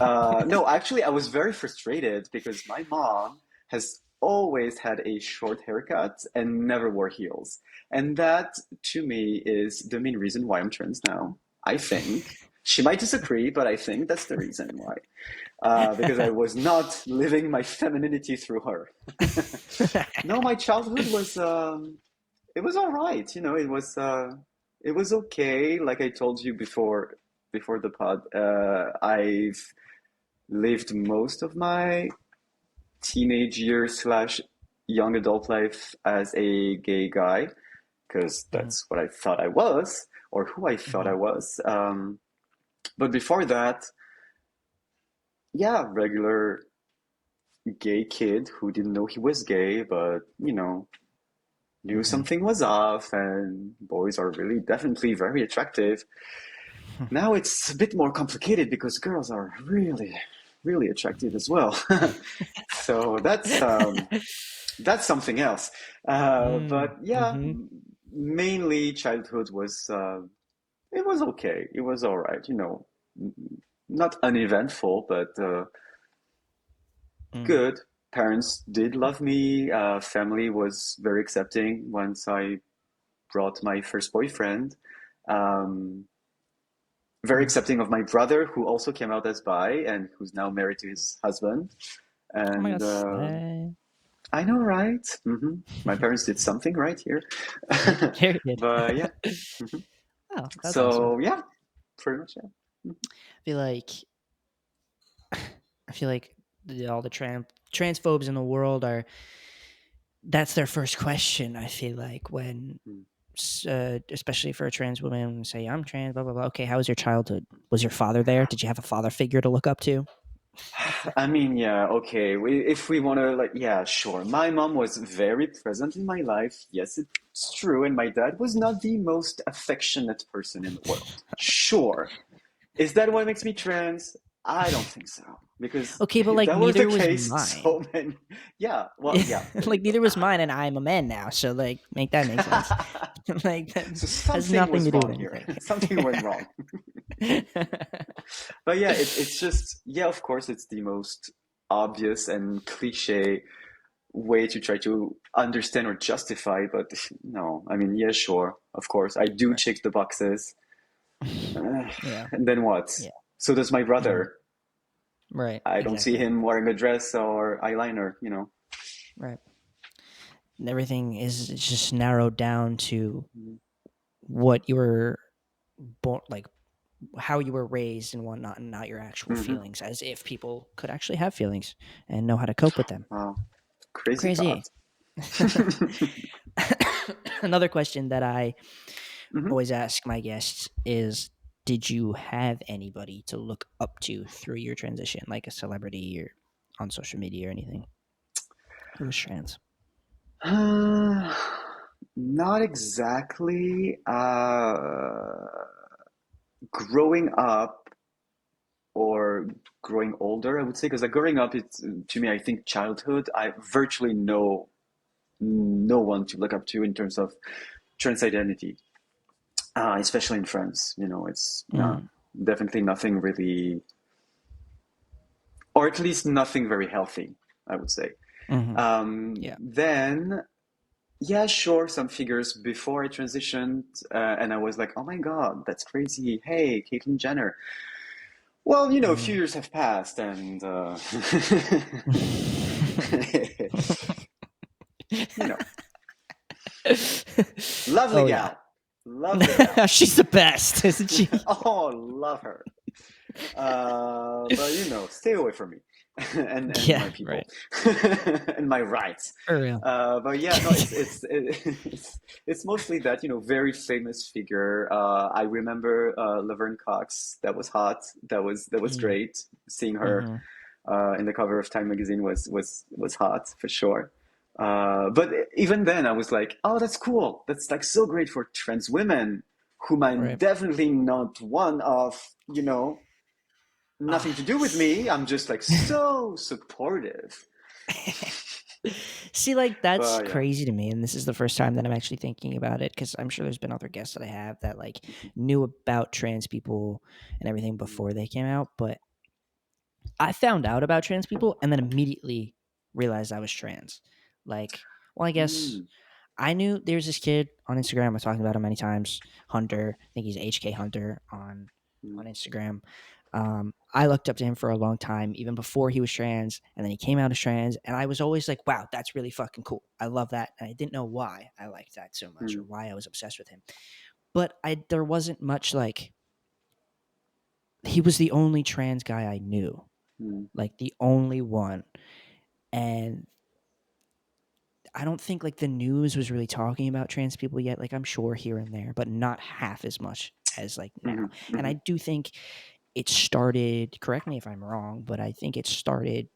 No, actually, I was very frustrated because my mom has always had a short haircut and never wore heels. And that, to me, is the main reason why I'm trans now. I think. She might disagree, but I think that's the reason why. Because I was not living my femininity through her. No, my childhood was it was all right. It was okay. Like I told you before the pod, I've lived most of my teenage years slash young adult life as a gay guy because Mhm, that's what I thought I was or who I thought I mhm, was. But before that, yeah, regular gay kid who didn't know he was gay, but knew something was off, and boys are really definitely very attractive. Now it's a bit more complicated because girls are really, really attractive as well. So that's something else. But yeah, Mm-hmm. mainly childhood was it was okay. It was all right, not uneventful, but Mm. good. Parents did love me. Family was very accepting once I brought my first boyfriend. Um, very Mm. accepting of my brother, who also came out as bi and who's now married to his husband. Oh my And god, slay. I know, right? My parents did something right here. Very good. But yeah. hmm Oh, that's awesome. So yeah, pretty much yeah. I feel like I feel like all the transphobes in the world are that's their first question. I feel like when especially for a trans woman, say I'm trans, blah blah blah. Okay, how was your childhood? Was your father there? Did you have a father figure to look up to? I mean, yeah, okay. If we want to, like, yeah, sure. My mom was very present in my life. Yes, it's true. And my dad was not the most affectionate person in the world. Sure. Is that what makes me trans? I don't think so. Because Okay, but if like that was the neither was case, mine. so many. Yeah, well, yeah, there you Like go. neither was mine, and I'm a man now. So like, make that make sense. Like that So has something nothing was to do with wrong here. anything. Something went wrong. But yeah, it's just, yeah, of course, it's the most obvious and cliche way to try to understand or justify, but no, I mean, yeah, sure, of course, I do Right. check the boxes. Yeah. And then what? Yeah. So does my Mhm. brother. Right. I don't see Exactly. him wearing a dress or eyeliner. Right. And everything is just narrowed down to Mm, what you were born, like how you were raised and whatnot, and not your actual Mm-hmm. feelings. As if people could actually have feelings and know how to cope with them. Wow, crazy Crazy. thought. Another question that I hmm always ask my guests is, did you have anybody to look up to through your transition, like a celebrity or on social media or anything who was trans? Not exactly. Growing up or growing older, I would say, because like growing up, it's to me, I think childhood, I virtually know no one to look up to in terms of trans identity, especially in France. It's Mm, definitely nothing really, or at least nothing very healthy, I would say. hmm. Yeah. Then, yeah, sure, some figures before I transitioned, and I was like, oh my God, that's crazy. Hey, Caitlyn Jenner. Well, a few Mm. years have passed, and you know, lovely Oh yeah. gal, lovely gal. She's the best, isn't she? Oh, love her. But stay away from me and Yeah, my people right. and my rights. For real. But yeah, no, it's mostly that very famous figure. I remember Laverne Cox. That was hot. That was Mm, great. Seeing her hmm. in the cover of Time magazine was hot for sure. But even then, I was like, oh, that's cool. That's like so great for trans women, whom I'm Right. definitely not one of. Nothing to do with me. I'm just like so supportive. See, like that's But yeah. crazy to me, and this is the first time that I'm actually thinking about it because I'm sure there's been other guests that I have that like knew about trans people and everything before they came out, but I found out about trans people and then immediately realized I was trans. Like, well, I guess Mm, I knew there's this kid on Instagram. I've talked about him many times. Hunter, I think he's HK Hunter on mm, Instagram. I looked up to him for a long time, even before he was trans, and then he came out as trans, and I was always like, "Wow, that's really fucking cool. I love that." And I didn't know why I liked that so much or mm, why I was obsessed with him. But there wasn't much like he was the only trans guy I knew, mm, like the only one, and I don't think like the news was really talking about trans people yet. Like I'm sure here and there, but not half as much as like now. mhm, And I mhm, do think it started, correct me if I'm wrong, but I think it started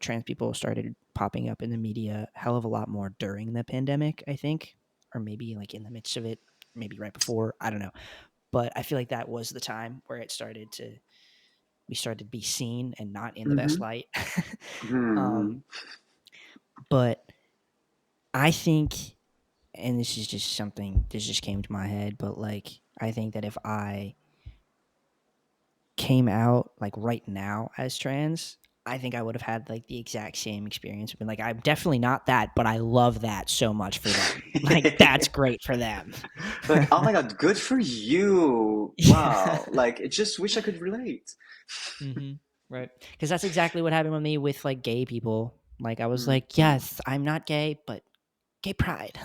trans people started popping up in the media a hell of a lot more during the pandemic, I think, or maybe like in the midst of it, maybe right before, I don't know. But I feel like that was the time where we started to be seen and not in the best Mm-hmm. light. Hmm. um, but I think, and this is just something this just came to my head, but like I think that if I came out like right now as trans, I think I would have had like the exact same experience. Been like, I'm definitely not that, but I love that so much for them. Like that's great for them. Like, oh my God, good for you. Yeah. Wow. Like, I just wish I could relate. Mm-hmm. Right. Because that's exactly what happened with me with like gay people. Like I was like, Mhm. yes, I'm not gay, but gay pride.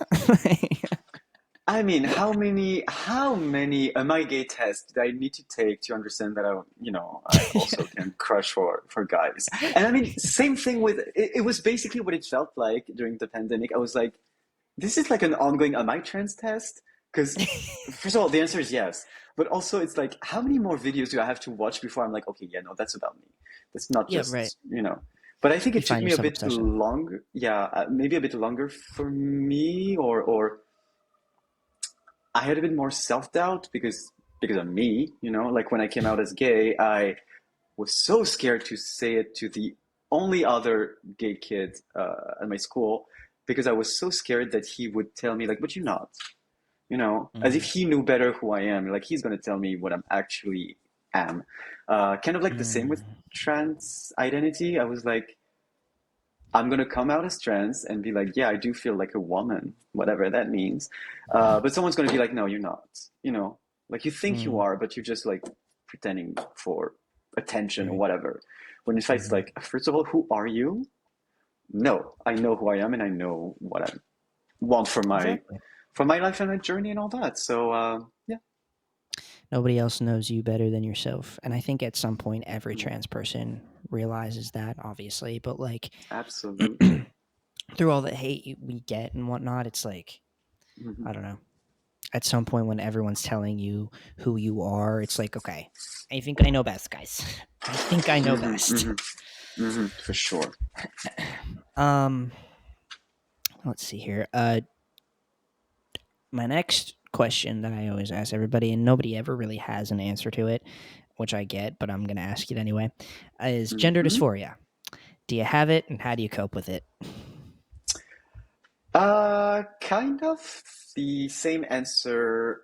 I mean, how many am I gay tests did I need to take to understand that I also can crush for guys? And I mean, same thing with it was basically what it felt like during the pandemic. I was like, this is like an ongoing am I trans test? Because first of all, the answer is yes. But also it's like, how many more videos do I have to watch before I'm like, okay, yeah, no, that's about me. That's not Yeah. Right. just. But I think You it took find me a yourself bit obsession. longer, yeah, maybe a bit longer for me, or I had a bit more self-doubt because of me. Like when I came out as gay, I was so scared to say it to the only other gay kid at my school because I was so scared that he would tell me like, "But you're not," as if Mm-hmm. he knew better who I am. Like he's gonna tell me what I'm actually am. Kind of like the same with Mm. trans identity. I was like, I'm gonna come out as trans and be like, yeah, I do feel like a woman, whatever that means. But someone's gonna be like, no, you're not. You know, like you think you Mm. are, but you're just like pretending for attention or Right. whatever. When in fact, it's Mm-hmm. like, first of all, who are you? No, I know who I am and I know what I want Exactly. for my life and my journey and all that. So yeah. Nobody else knows you better than yourself. And I think at some point every Mm, trans person realizes that, obviously. But like absolutely. through all the hate we get and whatnot, it's like, Hmm. I don't know. At some point when everyone's telling you who you are, it's like, okay, I think I know best, guys. I think I know Hmm. best. Hmm. Hmm. For sure. um, let's see here. My next question that I always ask everybody, and nobody ever really has an answer to it, which I get, but I'm going to ask it anyway, is gender Hmm. dysphoria. Do you have it, and how do you cope with it? Kind of the same answer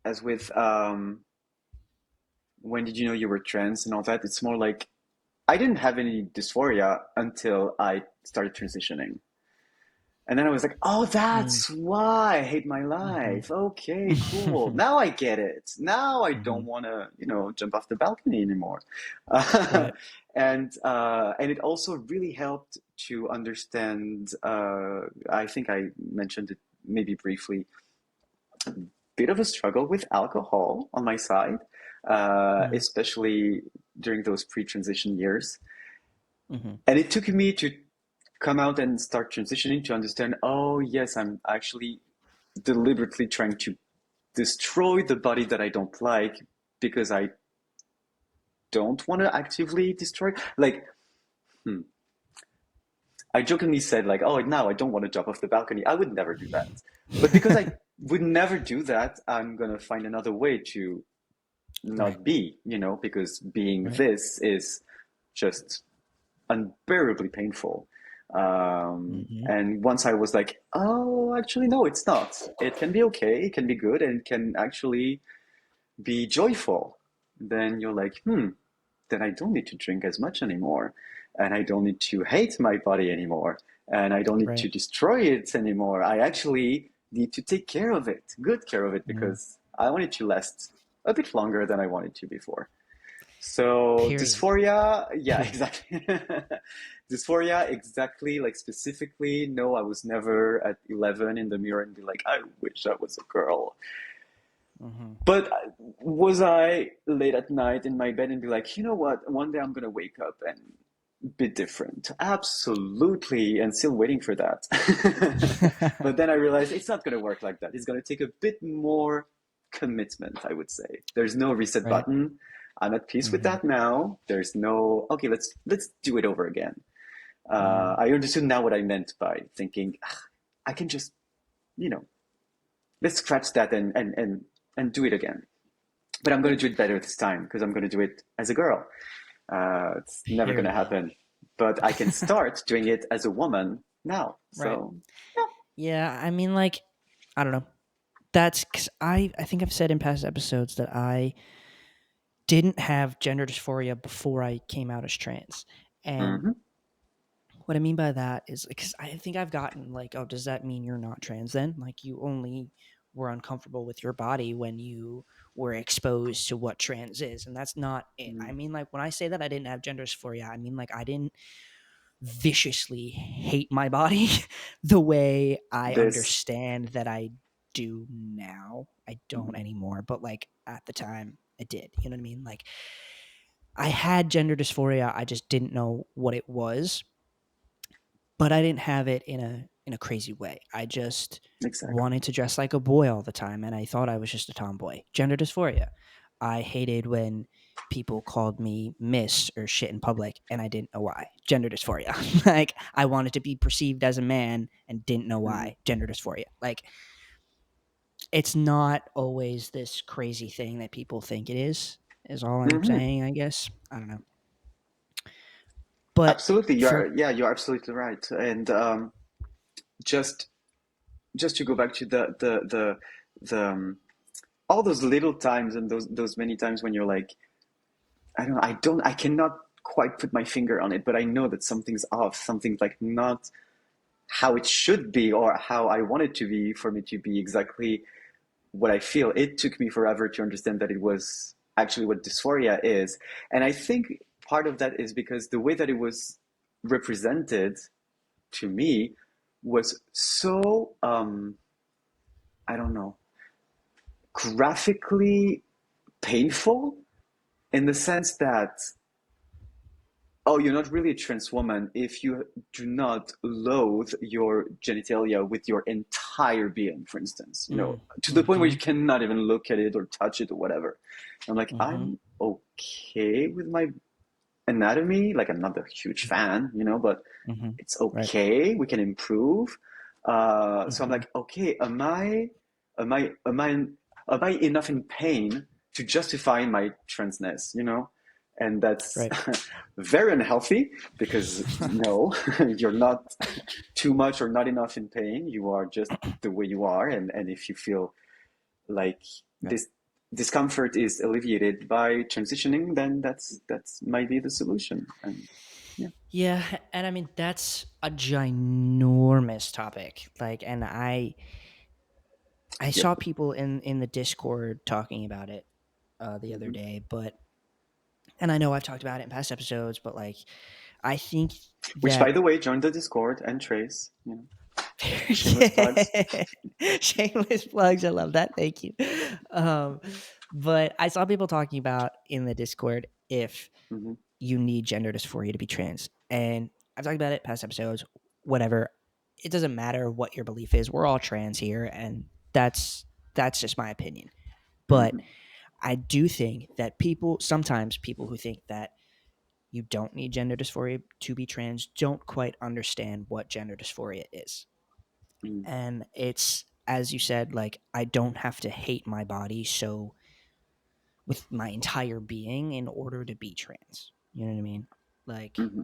as with when did you know you were trans and all that. It's more like I didn't have any dysphoria until I started transitioning. And then I was like, oh, Mm, that's why I hate my mm-hmm. life. Okay, cool. Now I get it. Now I Mm-hmm. don't want to, jump off the balcony anymore. Right. And it also really helped to understand. I think I mentioned it maybe briefly. Bit of a struggle with alcohol on my side, Mm, especially during those pre-transition years. mm-hmm. And it took me to come out and start transitioning to understand, oh, yes, I'm actually deliberately trying to destroy the body that I don't like because I don't want to actively destroy. Like, hmm, I jokingly said, like, oh, now I don't want to jump off the balcony. I would never do that. But because I would never do that, I'm going to find another way to Right. not be, because being Right. this is just unbearably painful. Mm-hmm. And once I was like, oh, actually, no, it's not. It can be okay, it can be good, and it can actually be joyful. Then you're like, then I don't need to drink as much anymore. And I don't need to hate my body anymore. And I don't need Right. to destroy it anymore. I actually need to take care of it, good care of it, Mm. because I want it to last a bit longer than I wanted to before. So Period. dysphoria, yeah, Period. exactly. Dysphoria, exactly, like specifically, no, I was never at 11 in the mirror and be like, I wish I was a girl. Mm-hmm. But was I late at night in my bed and be like, you know what, one day I'm gonna wake up and be different? Absolutely, and still waiting for that. But then I realized it's not gonna work like that. It's gonna take a bit more commitment, I would say. There's no reset Right. button. I'm at peace with Mm-hmm. that now. There's no, okay, let's do it over again. Mm, I understood now what I meant by thinking, "Ah, I can just, you know, let's scratch that and do it again. But I'm yeah. going to do it better this time because I'm going to do it as a girl. It's never going to Period. happen. But I can start doing it as a woman now. Right. So, Yeah. I mean, like, I don't know. That's 'cause I think I've said in past episodes that I didn't have gender dysphoria before I came out as trans. And hmm what I mean by that is because I think I've gotten like, oh, does that mean you're not trans then? Like you only were uncomfortable with your body when you were exposed to what trans is. And that's not it. I mean, like when I say that I didn't have gender dysphoria, I mean like I didn't viciously hate my body the way I this, understand that I do now. I don't mhm. anymore, but like at the time I did. You know what I mean? Like I had gender dysphoria, I just didn't know what it was, but I didn't have it in a crazy way. I just Exactly. wanted to dress like a boy all the time and I thought I was just a tomboy. Gender dysphoria. I hated when people called me miss or shit in public and I didn't know why. Gender dysphoria. Like I wanted to be perceived as a man and didn't know hmm why. Gender dysphoria. Like it's not always this crazy thing that people think it is all I'm hmm saying, I guess. I don't know. But Absolutely. for Yeah, you're absolutely right. And just just to go back to the all those little times and those many times when you're like, I cannot quite put my finger on it, but I know that something's off, something's like not how it should be or how I want it to be for me to be exactly what I feel. It took me forever to understand that it was actually what dysphoria is. And I think part of that is because the way that it was represented to me was so, I don't know, graphically painful in the sense that, oh, you're not really a trans woman if you do not loathe your genitalia with your entire being, for instance, to the point where mm-hmm, you cannot even look at it or touch it or whatever. I'm like, mm-hmm, I'm okay with my anatomy. Like, I'm not a huge fan, but mm-hmm. it's Right. okay. We can improve. So I'm Mm-hmm. like, okay, am I, am I enough in pain to justify my transness? And that's Right. very unhealthy because no, you're not too much or not enough in pain. You are just the way you are, and if you feel like Right. this discomfort is alleviated by transitioning, then that's might be the solution. And yeah, Yeah, and I mean that's a ginormous topic. Like, and I yep. saw people in the Discord talking about it the other hmm day, but and I know I've talked about it in past episodes, but like I think Which, by that the way, join the Discord and Trace. Shameless plugs. shameless plugs. I love that. Thank you. Um, but I saw people talking about in the Discord if hmm you need gender dysphoria to be trans. And I've talked about it past episodes, whatever. It doesn't matter what your belief is. We're all trans here, and that's just my opinion. But hmm I do think that sometimes people who think that you don't need gender dysphoria to be trans don't quite understand what gender dysphoria is. hmm And it's as you said, like I don't have to hate my body so with my entire being in order to be trans. You know what I mean? Like hmm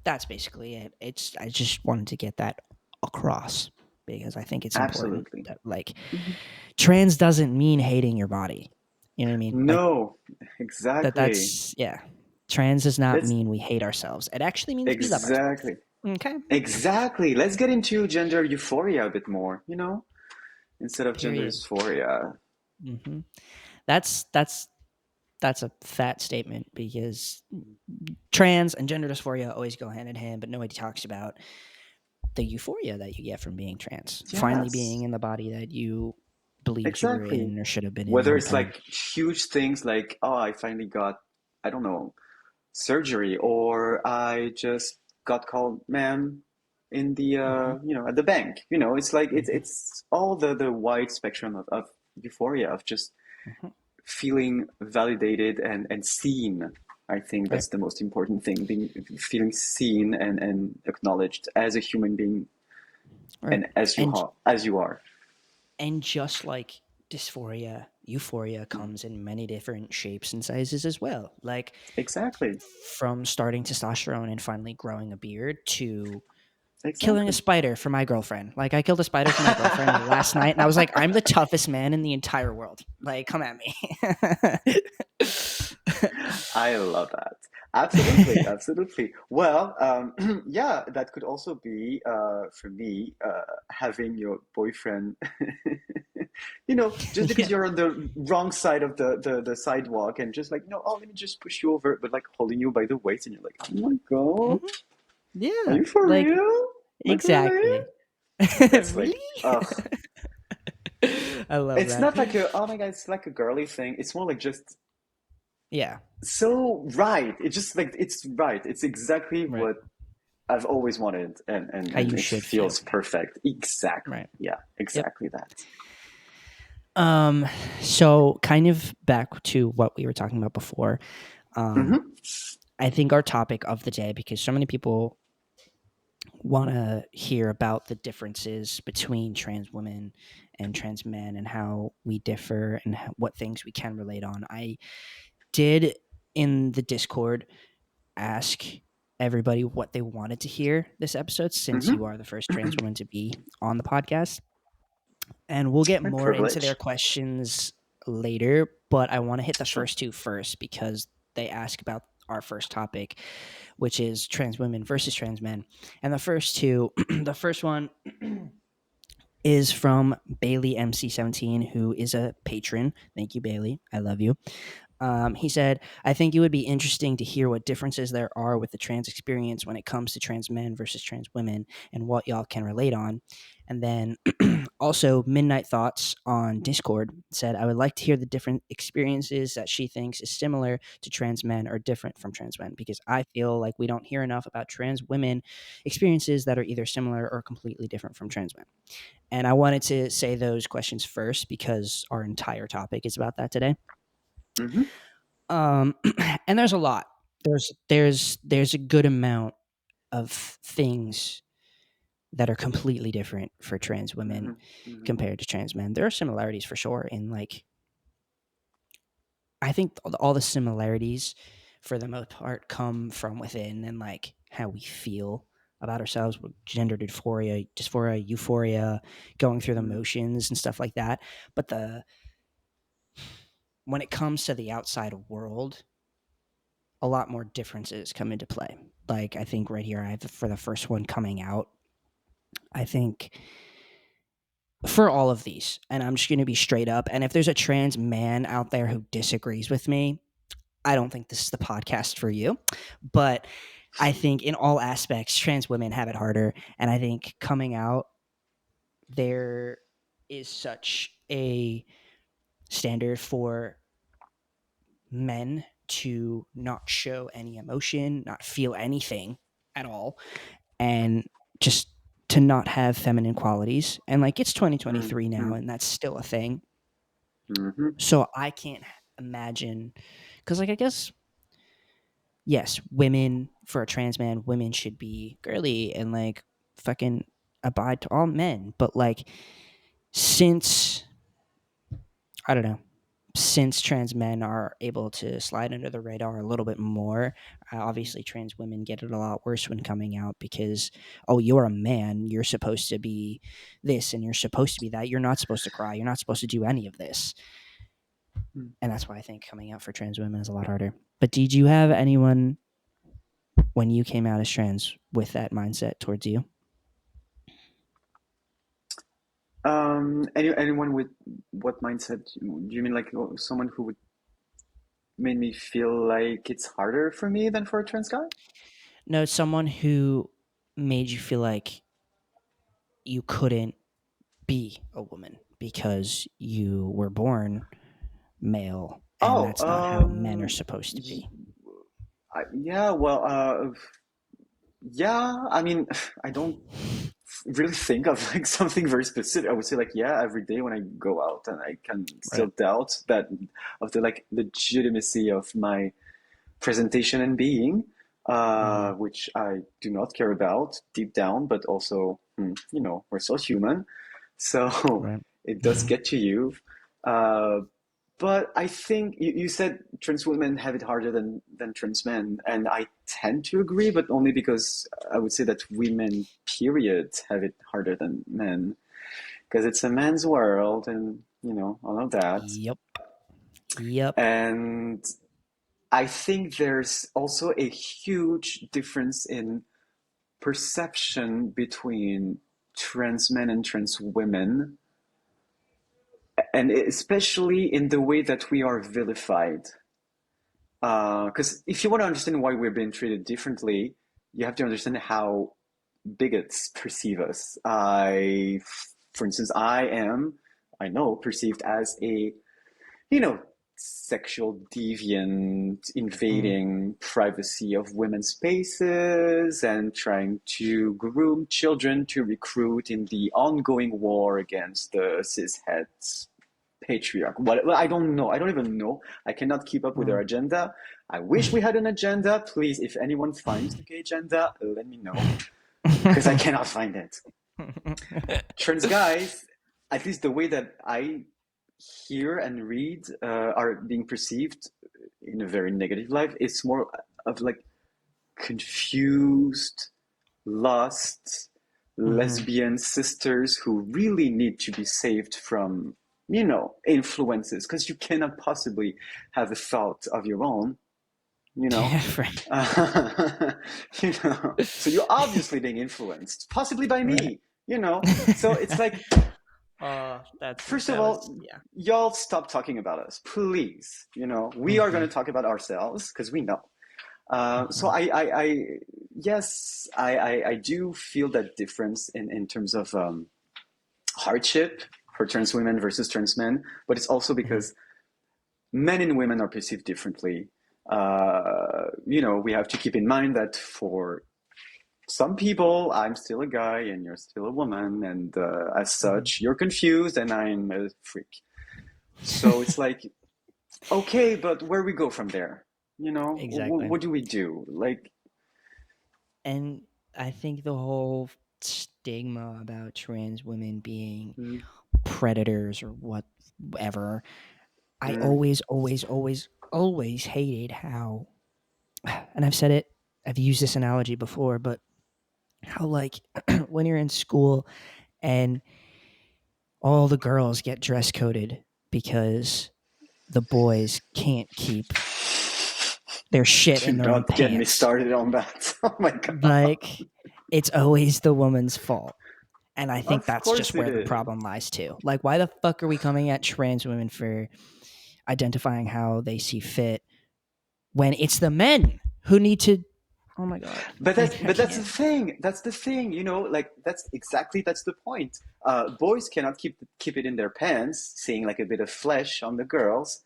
that's basically it. It's I just wanted to get that across because I think it's important Absolutely. that like hmm trans doesn't mean hating your body. You know what I mean? Like No, exactly. that's yeah. Trans does not Let's mean we hate ourselves. It actually means we love ourselves. exactly, Okay. exactly. Let's get into gender euphoria a bit more, instead of gender Period. dysphoria. hmm That's a fat statement because trans and gender dysphoria always go hand in hand, but nobody talks about the euphoria that you get from being trans, finally being Yes, in the body that you believed you were exactly. in or should have been in the Whether whole it's time. like huge things like, oh, I finally got, I don't know, surgery, or I just got called ma'am in the hmm at the bank. It's like it's hmm it's all the wide spectrum of euphoria of just hmm feeling validated and seen. I think Right. that's the most important thing, feeling seen and acknowledged as a human being Right. and as you And are, as you are. and just like dysphoria, euphoria Mm. comes in many different shapes and sizes as well. Like Exactly. from starting testosterone and finally growing a beard to killing a Exactly. spider for my girlfriend. Like I killed a spider for my girlfriend last night and I was like, I'm the toughest man in the entire world. Like, come at me. I love that. Absolutely, absolutely. Well, yeah, that could also be for me having your boyfriend, just because Yeah. you're on the wrong side of the sidewalk and just like, no, oh, let me just push you over, but like holding you by the waist, and you're like, oh my God, Mhm. are Yeah. you for Like real? Like really? exactly. That's Really? like, ugh. I love It's that. not like a, oh my God, it's like a girly thing. It's more like just Yeah. so right. It's just like, it's right. It's exactly Right. what I've always wanted, and, and, How and you it should feel. feels perfect. Exactly. Right. Yeah, Yep. exactly that. Um, so kind of back to what we were talking about before. Um, Hmm. I think our topic of the day, because so many people want to hear about the differences between trans women and trans men and how we differ and what things we can relate on. I did in the Discord ask everybody what they wanted to hear this episode since you Hmm. are the first trans woman to be on the podcast. And we'll get My more into their privilege. questions later, but I want to hit the Sure. first two first because they ask about our first topic, which is trans women versus trans men. And the first two, the first one is from Bailey MC17, who is a patron. Thank you, Bailey. I love you. He said, I think it would be interesting to hear what differences there are with the trans experience when it comes to trans men versus trans women and what y'all can relate on. And then also, Midnight Thoughts on Discord said, I would like to hear the different experiences that she thinks is similar to trans men or different from trans men because I feel like we don't hear enough about trans women experiences that are either similar or completely different from trans men. And I wanted to say those questions first because our entire topic is about that today. Hmm. Um, and there's a lot. There's a good amount of things that are completely different for trans women Hmm. Hmm. compared to trans men. There are similarities for sure in like I think all the similarities for the most part come from within and like how we feel about ourselves with gender dysphoria, euphoria, going through the motions and stuff like that. But the when it comes to the outside world, a lot more differences come into play. Like I think right here, I have for the first one coming out. I think for all of these, and I'm just going to be straight up. And if there's a trans man out there who disagrees with me, I don't think this is the podcast for you. But I think in all aspects, trans women have it harder. And I think coming out, there is such a standard for men to not show any emotion, not feel anything at all, and just to not have feminine qualities. And like it's 2023 now, Hmm. and that's still a thing. Hmm. So I can't imagine, because like I guess yes, women for a trans man, women should be girly and like fucking abide to all men. But like since I don't know, since trans men are able to slide under the radar a little bit more, obviously trans women get it a lot worse when coming out because, oh, you're a man, you're supposed to be this and you're supposed to be that. You're not supposed to cry. You're not supposed to do any of this. And that's why I think coming out for trans women is a lot harder. But did you have anyone when you came out as trans with that mindset towards you? Anyone with what mindset? Do you mean like someone who would made me feel like it's harder for me than for a trans guy? No, someone who made you feel like you couldn't be a woman because you were born male and Oh, that's not how men are supposed to be. yeah. Well, yeah. I mean, I don't. really think of like something very specific. I would say like, yeah, every day when I go out, and I can still Right. doubt that of the like legitimacy of my presentation and being, Mm-hmm. which I do not care about deep down, but also, we're so human. So Right. it does get to you. Uh, but I think you said trans women have it harder than trans men, and I tend to agree, but only because I would say that women, period, have it harder than men, because it's a man's world, and all of that. Yep. Yep. And I think there's also a huge difference in perception between trans men and trans women, and especially in the way that we are vilified. Because if you want to understand why we're being treated differently, you have to understand how bigots perceive us. For instance, I know, perceived as a, you know, sexual deviant, Mm. invading privacy of women's spaces and trying to groom children to recruit in the ongoing war against the cishet patriarch. Well, I don't know. I don't even know. I cannot keep up with their Mm. agenda. I wish we had an agenda. Please, if anyone finds the gay agenda, let me know because I cannot find it. Trans guys, at least the way that I hear and read, are being perceived in a very negative light. It's more of like confused, lost Mm-hmm. lesbian sisters who really need to be saved from, influences, because you cannot possibly have a thought of your own, you know. Yeah, right. Uh, so you're obviously being influenced, possibly by Right. me, So it's like, That first of was, all, yeah. y'all stop talking about us, please. We are going Mm-hmm. to talk about ourselves because we know. So Mm-hmm. yes, I do feel that difference in terms of hardship for trans women versus trans men, but it's also Mm-hmm. because men and women are perceived differently. We have to keep in mind that for some people, I'm still a guy and you're still a woman, and as Mm-hmm. such, you're confused and I'm a freak. So it's like, okay, but where we go from there? Exactly. What do we do? Like, And I think the whole stigma about trans women being mm, predators or whatever, I mm, always, always, always, always hated how, and I've said it, I've used this analogy before, but how, like, when you're in school and all the girls get dress coded because the boys can't keep their shit do in their own not get me pants. started on that. Oh my God. Like, it's always the woman's fault. And I think Of that's course just it where the is. problem lies too. Like, why the fuck are we coming at trans women for identifying how they see fit when it's the men who need to? Oh my god! But that's Like, I but that's the can't. thing. That's the thing. Like that's the point. Boys cannot keep it in their pants, seeing like a bit of flesh on the girls.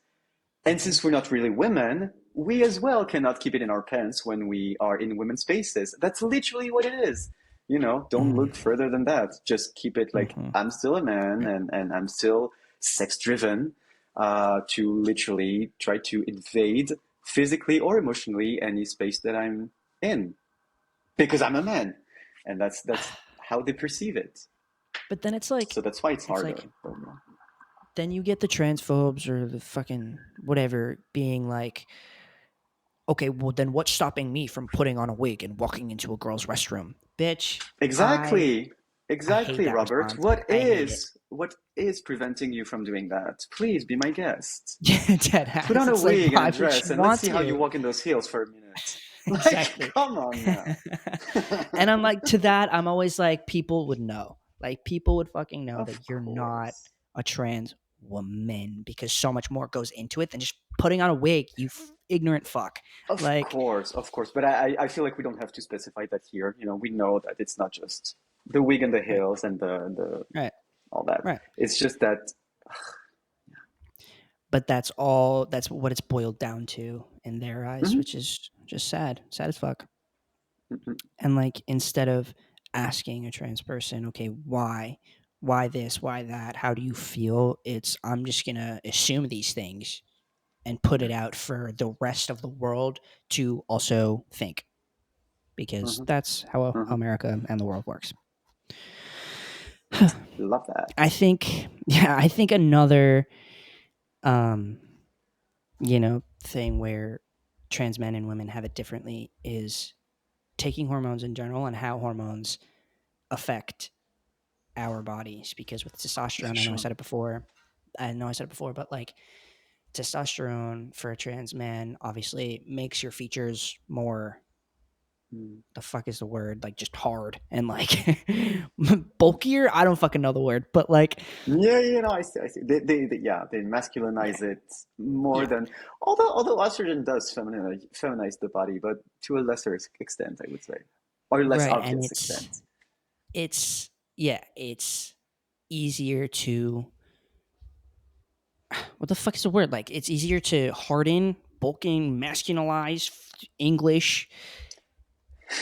And Mhm. since we're not really women, we as well cannot keep it in our pants when we are in women's spaces. That's literally what it is. Don't Mhm. look further than that. Just keep it like Mhm. I'm still a man and I'm still sex driven, to literally try to invade physically or emotionally any space that I'm in because I'm a man. And that's how they perceive it. But then it's So like, that's why it's it's like, harder. But, yeah. then you get the transphobes or the fucking whatever being like, okay, well then what's stopping me from putting on a wig and walking into a girl's restroom? Bitch, Exactly. I hate Exactly, that Robert. response. What I hate it. is what is preventing you from doing that? Please be my guest. Dead Put ass. on a It's like, wig and a why would dress you and let's want see how you to? walk in those heels for a minute. Like, Exactly. come on now. And I'm like, to that, I'm always like, people would know. Like, people would fucking know Of that you're not course. a trans woman because so much more goes into it than just putting on a wig, you ignorant fuck. Of Like, course, of course. But I feel like we don't have to specify that here. We know that it's not just the wig and the right, heels and the right, all that. right. It's just that. But that's all, that's what it's boiled down to in their eyes, Mhm, which is just sad, sad as fuck. mhm, And like, instead of asking a trans person, okay, why this, why that, how do you feel? It's I'm just gonna assume these things and put it out for the rest of the world to also think, because Hmm. that's how Hmm. America and the world works. Love that. I think, yeah, I think another, um, thing where trans men and women have it differently is taking hormones in general and how hormones affect our bodies. Because with For testosterone, sure. I know I said it before, but like testosterone for a trans man obviously makes your features more, Mm. the fuck is the word, like just hard and like bulkier. I don't fucking know the word, but like, Yeah, I see, I see. Yeah, they yeah, masculinize it more yeah, than, although estrogen does feminize the body, but to a lesser extent, I would say, or less right. And obvious extent. it's yeah, it's easier to, what the fuck is the word, like it's easier to harden, bulking, masculinize, English.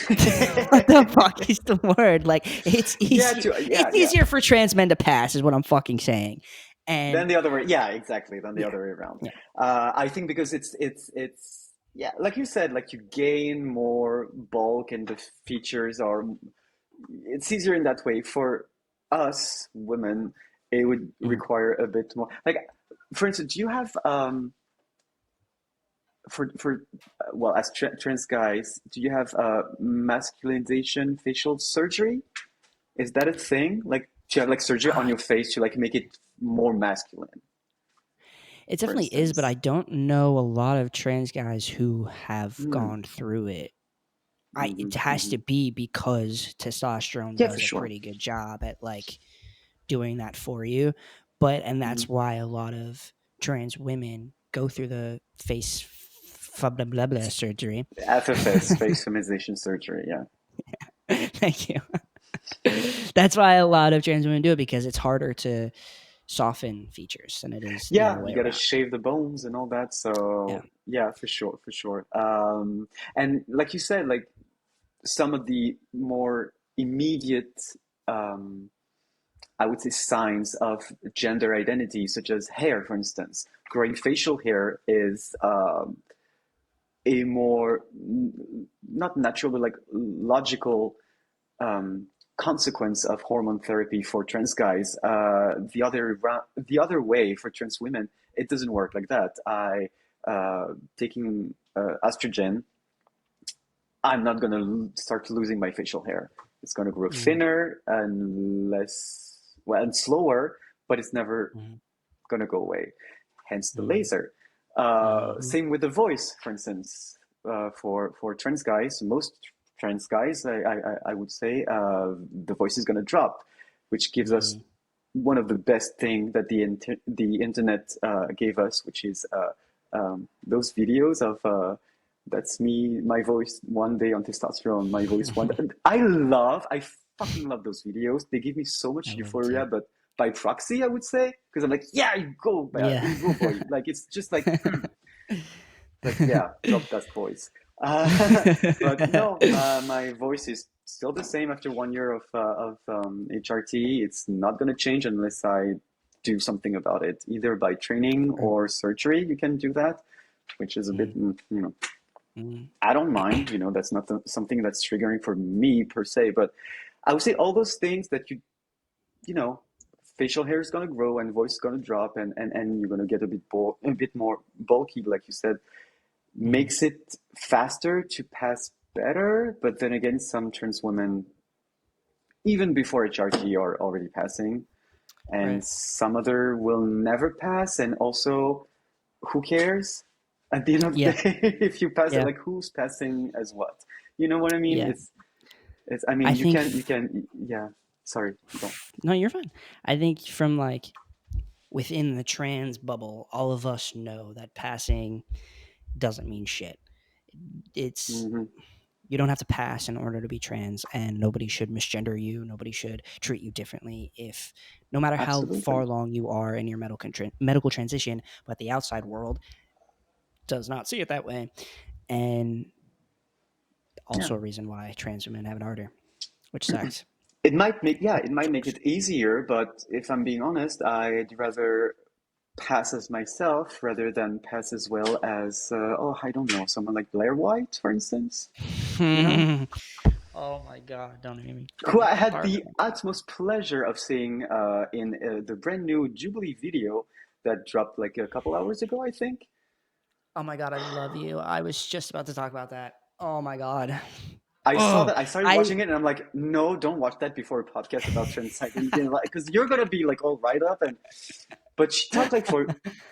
What the fuck is the word? Like it's Yeah, easier. yeah, It's yeah. easier for trans men to pass, is what I'm fucking saying. And Then the other way, yeah, exactly. Then the yeah, other way around. yeah, I think because it's yeah, like you said, like you gain more bulk and the features are, it's easier in that way. For us women, it would mm. require a bit more. Like, for instance, do you have for well, as trans guys, do you have masculinization facial surgery? Is that a thing? Like, do you have like surgery on Ah, your face to like make it more masculine, it for definitely is, but I instance? don't know a lot of trans guys who have Hmm. gone through it. It Hmm. has Hmm. to be because testosterone Yeah, for does a sure. pretty good job at like doing that for you. But and Hmm. that's why a lot of trans women go through the face blah blah blah, blah surgery. FFS, face feminization surgery. Yeah. Thank you. That's why a lot of trans women do it, because it's harder to soften features than it is the other Yeah, way you got to around. shave the bones and all that. Yeah. So yeah, for sure, for sure. And like you said, like some of the more immediate, um, I would say, signs of gender identity, such as hair, for instance. Growing facial hair is a more not natural, but like logical consequence of hormone therapy for trans guys. The other way for trans women, it doesn't work like that. I taking estrogen, I'm not gonna start losing my facial hair. It's gonna grow Mm-hmm. thinner and less, well, and slower, but it's never Mm-hmm. gonna go away. Hence the Mm-hmm. laser. Mm-hmm. Same with the voice, for instance. For trans guys, most trans guys, I would say, the voice is gonna drop, which gives us one of the best thing that the internet gave us, which is those videos of that's me, my voice one day on testosterone, my voice one day. And I fucking love those videos. They give me so much I love it too. euphoria, but by proxy, I would say, because I'm like, yeah, Yeah. you go, boy. Like it's just like, like yeah, drop that voice. But no, my voice is still the same after 1 year of HRT. It's not gonna change unless I do something about it, either by training Right. or surgery. You can do that, which is a bit, Mm, mm, I don't mind. That's not something that's triggering for me per se, but I would say all those things that you know, facial hair is gonna grow and voice is gonna drop, and you're gonna get a bit more bulky, like you said, mm, makes it faster to pass better. But then again, some trans women, even before HRT, are already passing, and right. some other will never pass. And also, who cares? At the end of the Yeah. day, if you pass it, Yeah. like who's passing as what? You know what I mean? Yeah. It's. I I mean, think. you can. Yeah. Sorry. Go. No, you're fine. I think from like within the trans bubble, all of us know that passing doesn't mean shit. It's Hmm. You don't have to pass in order to be trans, and nobody should misgender you. Nobody should treat you differently. If no matter how far Absolutely. along you are in your medical transition, but the outside world does not see it that way, and Yeah. also a reason why trans women have it harder. which sucks. it might make it easier, but if I'm being honest, I'd rather pass as myself rather than pass as well as oh, I don't know, someone like Blair White, for instance, you know, Oh my god! Don't even bring who up I that had part. the utmost pleasure of seeing in the brand new Jubilee video that dropped like a couple hours ago, I think. Oh my god, I love you. I was just about to talk about that. Oh my god. I saw Oh, that. I started I watching it, and I'm like, no, don't watch that before a podcast about trans identity, because you're gonna be like all right up. And but she talked like for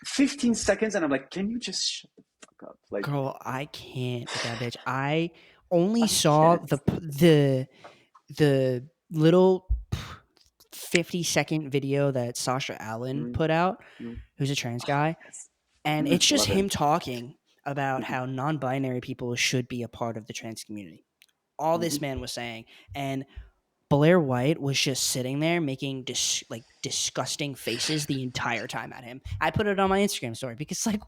15 seconds, and I'm like, can you just shut the fuck up? Like, girl, I can't with that bitch. I only I saw can't. the little 50-second video that Sasha Allen Mm, put out, mm. who's a trans Oh, guy, yes. and it's just Love him him. talking about Hmm. how non-binary people should be a part of the trans community. All this Hmm. man was saying, and Blair White was just sitting there making like disgusting faces the entire time at him. I put it on my Instagram story because like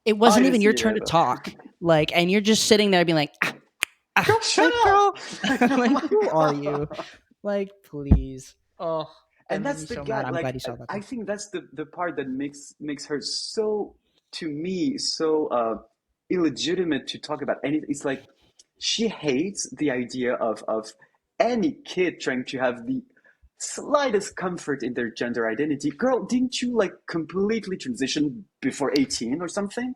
it Oh, I wasn't didn't even see your it turn to either. talk. Like, and you're just sitting there being like, Girl, shut like, up! girl, Oh like, my who are you? God. Like, please. Oh, that And made that's me the so mad. gag. I'm glad Like, you saw that I though. think that's the part that makes her so, to me, so illegitimate to talk about anything. It's like she hates the idea of any kid trying to have the slightest comfort in their gender identity. Girl, didn't you like completely transition before 18 or something?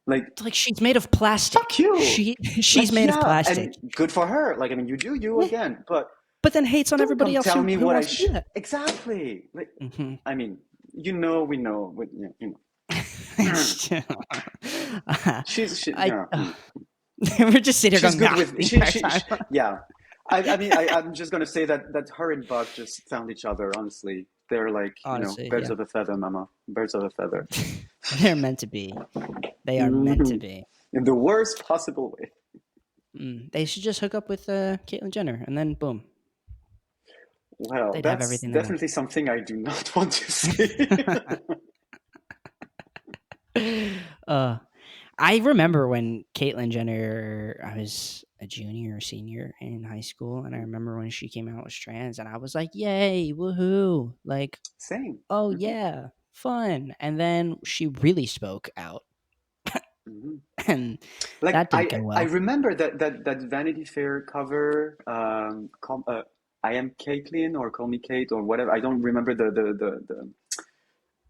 Like, It's like she's made of fuck plastic. you. She's Like, made of yeah, plastic. and good for her. Like, I mean, you do you Yeah, again, but but then hates on don't everybody come else tell me who what I wants to do sh that. exactly. Like, Hmm. I mean, we know, I yeah, we're just sitting here she's going good nah with the entire time. yeah. I mean, I'm just gonna say that her and Buck just found each other. Honestly, they're like, Honestly, birds yeah, of a feather, mama, birds of a feather. they're meant to be. They are meant to Mhm. be. In the worst possible way. They should just hook up with Caitlyn Jenner, and then boom, Well, they'd have that's everything they want. definitely something I do not want to see. uh, I remember when Caitlyn Jenner, I was a junior or senior in high school, and I remember when she came out as trans, and I was like, "Yay, woohoo!" Like, Same. oh Hmm. yeah, fun. And then she really spoke out, Hmm. and Like that didn't go I well. remember that Vanity Fair cover, I am Caitlyn or Call Me Kate or whatever. I don't remember the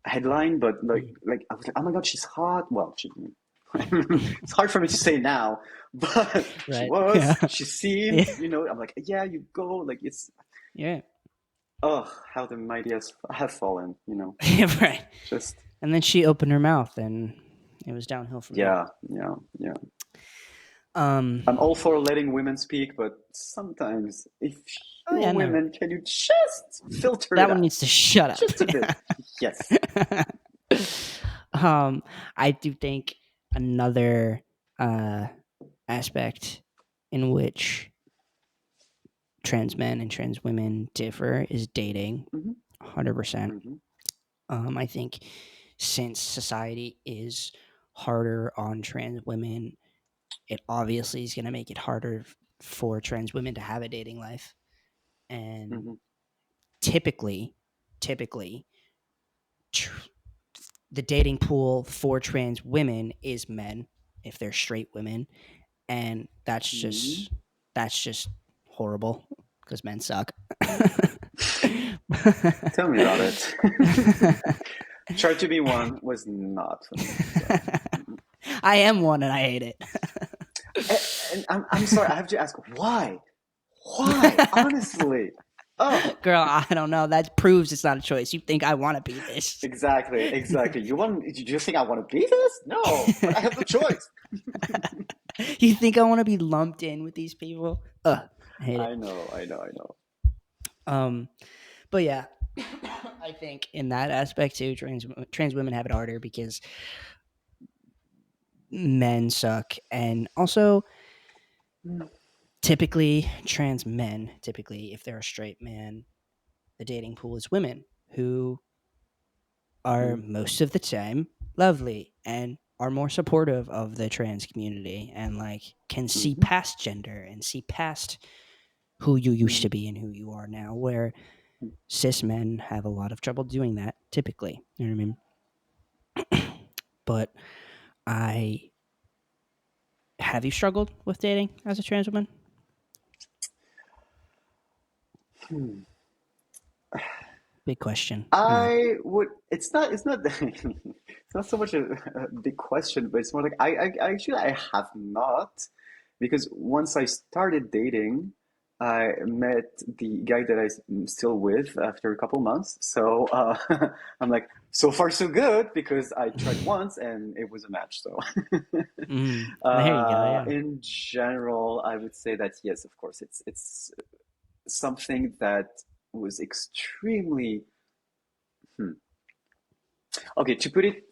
headline, but Mm. like I was like, oh my God, she's hot. Well, she, it's hard for me to say now, but she Right? Yeah. was, she seemed, Yeah. I'm like, yeah, you go, like it's, Yeah. oh, how the mighty have fallen, Yeah. Right. just, And then she opened her mouth, and it was downhill from there. yeah, yeah, yeah. Um. I'm all for letting women speak, but sometimes if Oh you're yeah, no. women, can you just filter That it one out? needs to shut up. Just a bit. Yes. I do think another uh, aspect in which trans men and trans women differ is dating. Hmm. 100%. Hmm. I think since society is harder on trans women, it obviously is going to make it harder for trans women to have a dating life. And Hmm. typically, tr- the dating pool for trans women is men if they're straight women, and Hmm. that's just horrible because men suck. Tell me about it. Try to be one was not for me. So, I am one and I hate it. and I'm sorry. I have to ask why. Why? Honestly. Oh, Girl, I don't know. That proves it's not a choice. You think I want to be this. exactly, exactly. You think I want to be this? No, but I have the choice. You think I want to be lumped in with these people? Ugh, I hate I it. know, I know, I know. Um, but yeah, I think in that aspect too, trans women have it harder because men suck, and also Mm. typically trans men, typically if they're a straight man, the dating pool is women who are Mm. most of the time lovely and are more supportive of the trans community and like can see Mhm. past gender and see past who you used Mhm. to be and who you are now, where cis men have a lot of trouble doing that typically. You know what I mean? But I have you struggled with dating as a trans woman? Hmm. Big question, I know. I would. It's not. It's not so much a big question, but it's more like I have not, because once I started dating, I met the guy that I'm still with after a couple months. So I'm like, so far so good, because I tried once and it was a match. So There you go. Yeah. in general, I would say that yes, of course, it's something that was extremely. Hmm. Okay, to put it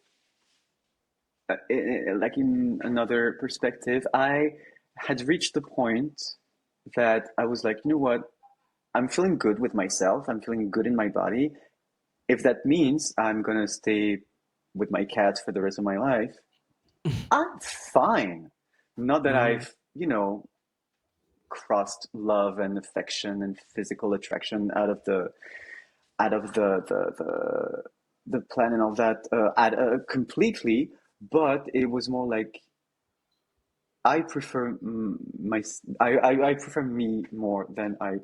like in another perspective, I had reached the point that I was like, you know what? I'm feeling good with myself. I'm feeling good in my body. If that means I'm gonna stay with my cat for the rest of my life, I'm fine. Not that Hmm. I've, crossed love and affection and physical attraction out of the plan and all that completely, but it was more like I prefer I prefer me more than I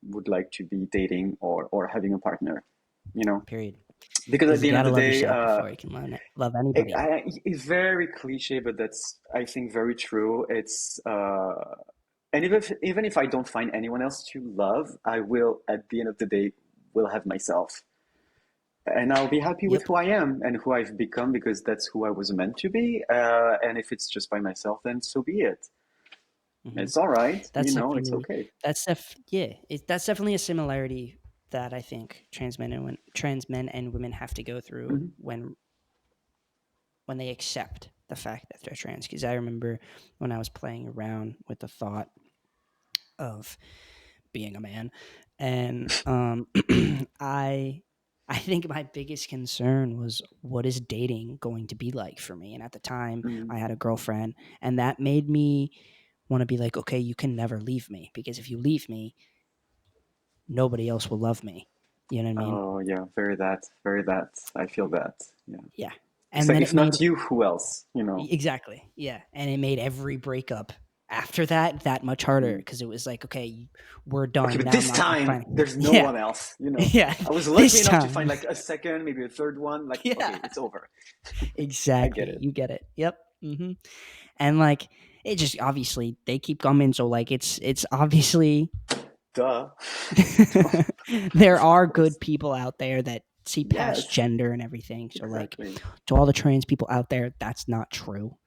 would like to be dating or having a partner, you know. Period. Because at Because you the end of gotta the love day, yourself before you can love anybody. it's very cliche, but that's I think very true. It's and even if I don't find anyone else to love, I will at the end of the day will have myself. And I'll be happy with Yep. who I am and who I've become because that's who I was meant to be. And if it's just by myself, then so be it. Hmm. It's all right. That's It's definitely okay. yeah. That's definitely a similarity that I think trans men and women have to go through Hmm. when they accept the fact that they're trans. Because I remember when I was playing around with the thought of being a man, and I I think my biggest concern was what is dating going to be like for me. And at the time, Mm. I had a girlfriend, and that made me want to be like, okay, you can never leave me because if you leave me, nobody else will love me. You know what I mean? Oh, yeah, very that, very that. I feel that. Yeah. Yeah. It's And like, then it if made not you, who else? exactly, yeah, and it made every breakup after that much harder Mm. because it was like, okay, we're Okay, done but now. I'm this not gonna time, find, there's no yeah, one else. yeah, I was lucky this enough to find time, like a second, maybe a third one. Like, yeah, okay, it's over. I get exactly. it. You get it. Yep. And like, it just obviously they keep coming, so like, it's obviously Duh. there Of are good course. people out there that see past Yes, gender and everything. So like, exactly. to all the trans people out there, that's not true.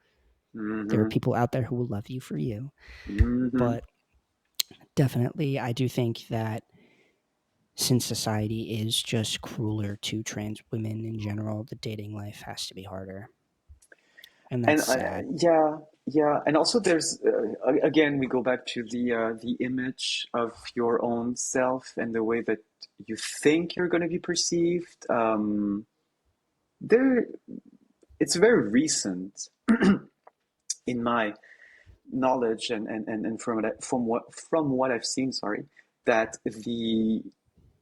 There are Hmm. people out there who will love you for you, Hmm. but definitely, I do think that since society is just crueler to trans women in general, the dating life has to be harder, and And that's sad. yeah, yeah, and also there's again we go back to the image of your own self and the way that you think you're going to be perceived. There, it's very recent in my knowledge and from what I've seen, sorry, that the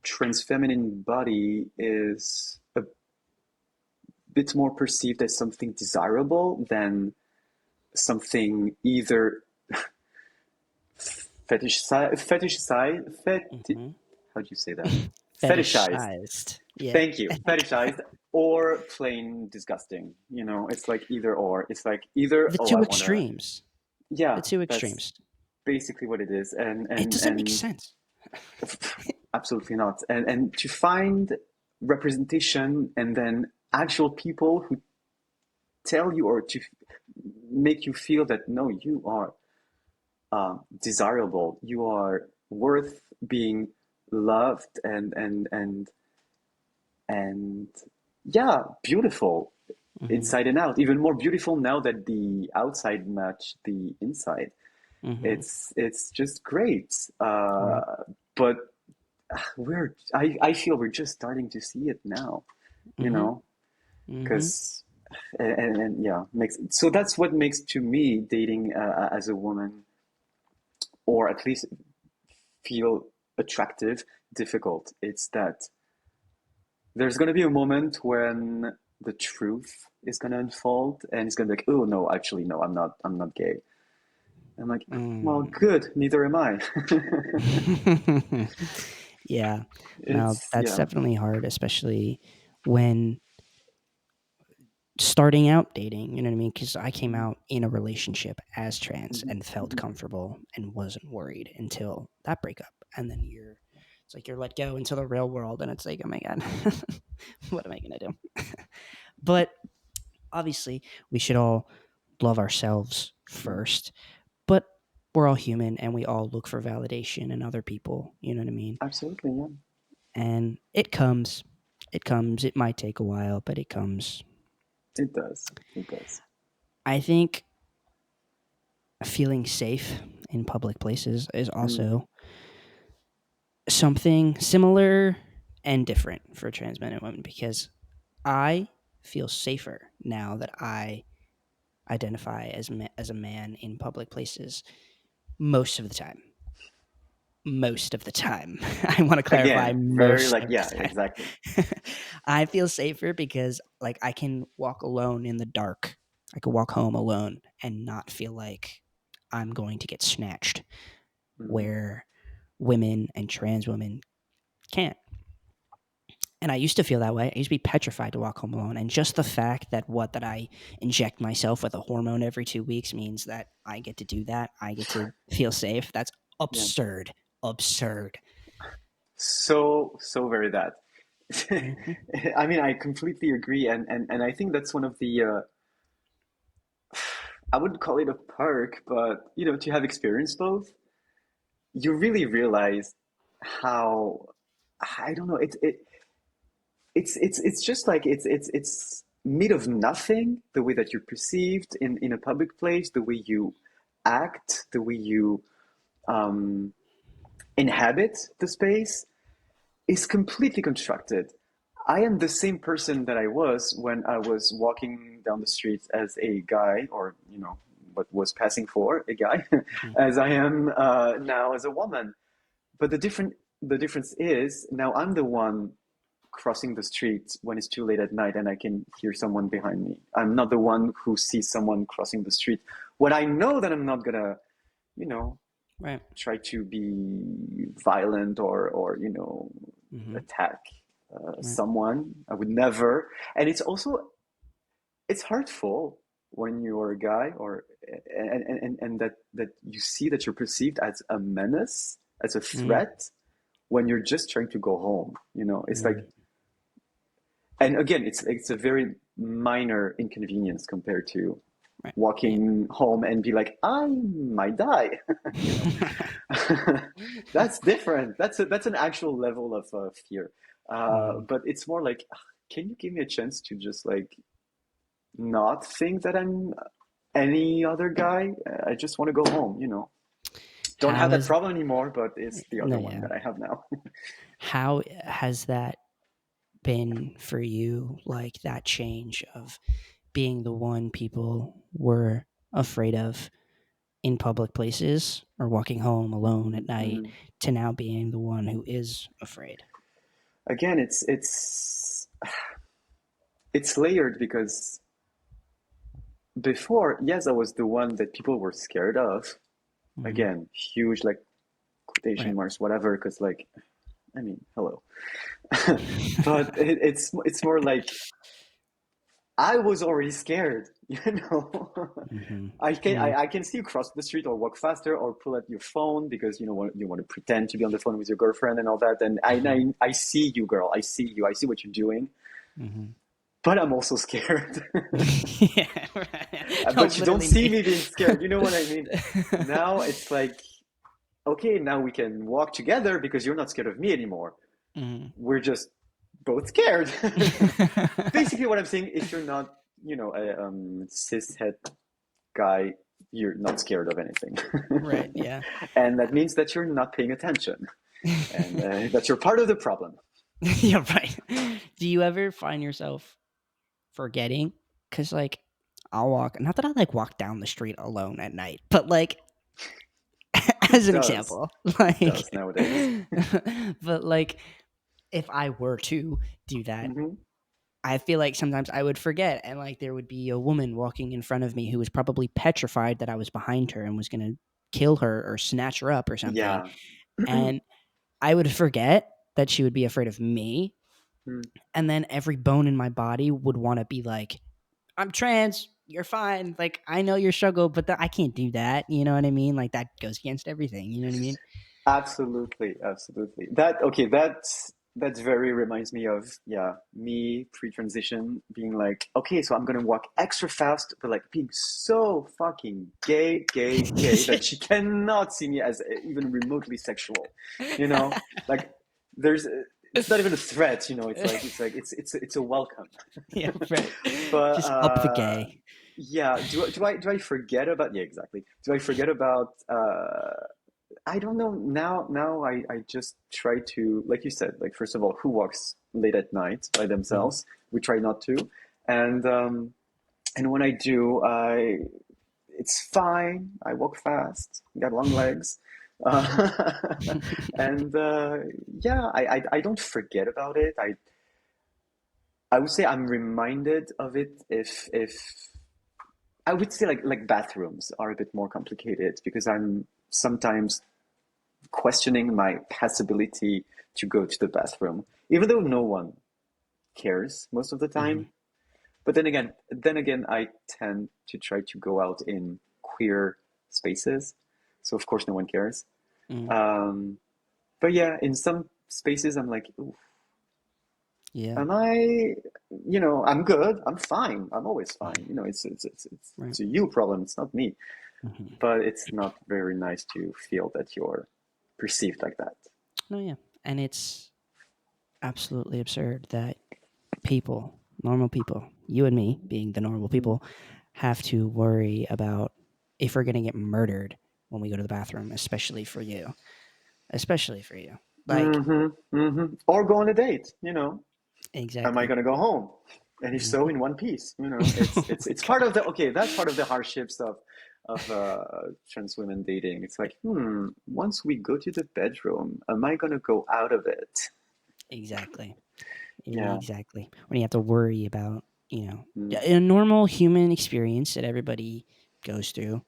trans feminine body is a bit more perceived as something desirable than something either Hmm. how do you say that? Fetishized. Fetishized, yeah. Thank you. Fetishized or plain disgusting. It's like either or. It's like either, The oh, I two want to, extremes. The yeah, two that's extremes. basically what it is. It doesn't make sense. Absolutely not. And to find representation and then actual people who tell you or to make you feel that no, you are desirable. You are worth being loved and yeah, beautiful Hmm. inside and out. Even more beautiful now that the outside match the inside. Hmm. It's just great. Yep. But I feel we're just starting to see it now. You Hmm. know, Hmm. because and yeah, makes so that's what makes to me dating as a woman or at least feel attractive, difficult. It's that there's going to be a moment when the truth is going to unfold and it's going to be like, oh no, actually no, I'm not gay. I'm like, well, Mm. good, neither am I. Yeah. No, It's that's yeah. definitely hard, especially when starting out dating, you know what I mean? Because I came Mhm, out in a relationship as trans mhm, and felt mhm. comfortable and wasn't worried until that breakup. And then it's like you're let go into the real world, and it's like, oh my God, what am I going to do? But obviously, we should all love ourselves Yeah, first, but we're all human and we all look for validation in other people, you know what I mean? absolutely, yeah. And it comes, it might take a while, but it comes. It does. It does. I think feeling safe in public places is Mm, also something similar and different for trans men and women because I feel safer now that I identify as a man in public places most of the time. Most of the time. I want to clarify again, very most like of yeah, the exactly. time. I feel safer because like I can walk alone in the dark. I could walk home alone and not feel like I'm going to get snatched Mm, where women and trans women can't. And I used to feel that way. I used to be petrified to walk home alone. And just the fact that I inject myself with a hormone every 2 weeks means that I get to do that. I get to feel safe. That's yeah. absurd. Absurd. So very that. Hmm. I mean, I completely agree, and I think that's one of the I wouldn't call it a perk, but to have experienced both, you really realize how I don't know. It's just like it's made of nothing. The way that you're perceived in a public place, the way you act, the way you um, inhabit the space is completely constructed. I am the same person that I was when I was walking down the street as a guy, or what was passing for a guy, Hmm. as I am now as a woman. But the difference is now I'm the one crossing the street when it's too late at night and I can hear someone behind me. I'm not the one who sees someone crossing the street when I know that I'm not gonna, you know, Right. try to be violent or Hmm. attack Right. someone. I would never. And it's hurtful when you're a guy or and that you see that you're perceived as a menace, as a Hmm. threat when you're just trying to go home. It's like, Hmm. and again, it's a very minor inconvenience compared to Right. Yeah. walking home and be like, I might die. you know, that's different. That's an actual level of fear. Hmm. But it's more like, can you give me a chance to just like not think that I'm any other guy? I just want to go home. Don't How have that has problem anymore, but it's the no? other one Yeah. that I have now. How has that been for you? Like that change of being the one people were afraid of in public places or walking home alone at night Mhm. to now being the one who is afraid. Again, it's layered because before, yes, I was the one that people were scared of. Hmm. Again, huge like quotation Right. marks, whatever, because like, I mean, hello. But it's more like I was already scared, you know. Hmm. I can Hmm. I, I can see you cross the street or walk faster or pull out your phone because you want to pretend to be on the phone with your girlfriend and all that. And Hmm. I see you, girl. I see you. I see what you're doing. Hmm. But I'm also scared. Yeah. Right. No, But you don't literally see me. me being scared. You know what I mean? Now it's like, okay, now we can walk together because you're not scared of me anymore. Hmm. We're just both scared. Basically, what I'm saying, if you're not, a cishet guy, you're not scared of anything. Right. Yeah. And that means that you're not paying attention and that you're part of the problem. Yeah. Right. Do you ever find yourself forgetting? Because like I'll walk. Not that I like walk down the street alone at night, but like as It an does. example. It Like, does nowadays. but like, if I were to do that, Hmm. I feel like sometimes I would forget, and like there would be a woman walking in front of me who was probably petrified that I was behind her and was going to kill her or snatch her up or something, Yeah. and I would forget that she would be afraid of me, Mm. and then every bone in my body would want to be like, I'm trans. You're fine. Like, I know your struggle, but I can't do that. You know what I mean? Like, that goes against everything. You know what I mean? Absolutely, absolutely. That okay, that's very reminds me of me pre-transition being like, okay, so I'm gonna walk extra fast, but like being so fucking gay that she cannot see me as even remotely sexual, you know? Like there's it's not even a threat, you know, it's a welcome. Yeah, right. But Just up the gay. yeah, do I forget about, yeah, exactly. Do I forget about I don't know. Now I just try to, like you said, like first of all, who walks late at night by Mhm. themselves? We try not to. And and when I do, it's fine. I walk fast, got long legs. Uh, and yeah, I don't forget about it. I would say I'm reminded of it if I would say like bathrooms are a bit more complicated because I'm sometimes questioning my passability to go to the bathroom, even though no one cares most of the time. Mhm. But then again, I tend to try to go out in queer spaces, so of course no one cares. Mhm. Um, but yeah, in some spaces, I'm like, "Ooh, Yeah. am I? You know, I'm good. I'm fine. I'm always fine. You know, Right. it's a you problem. It's not me. Mhm. But it's not very nice to feel that you're perceived like that. No, yeah. And it's absolutely absurd that people, normal people, you and me being the normal Mm. people, have to worry about if we're going to get murdered when we go to the bathroom, especially for you. Especially for you. Like, Mm-hmm, mm-hmm. Or go on a date, you know. Am I exactly. gonna go home? And if so, Mhm. in one piece, you know, it's Oh it's my it's part God. of the okay. That's part of the hardships of trans women dating. It's like, once we go to the bedroom, am I gonna go out of it? Exactly. Yeah. Exactly. When you have to worry about, you know, Mm, a normal human experience that everybody goes through.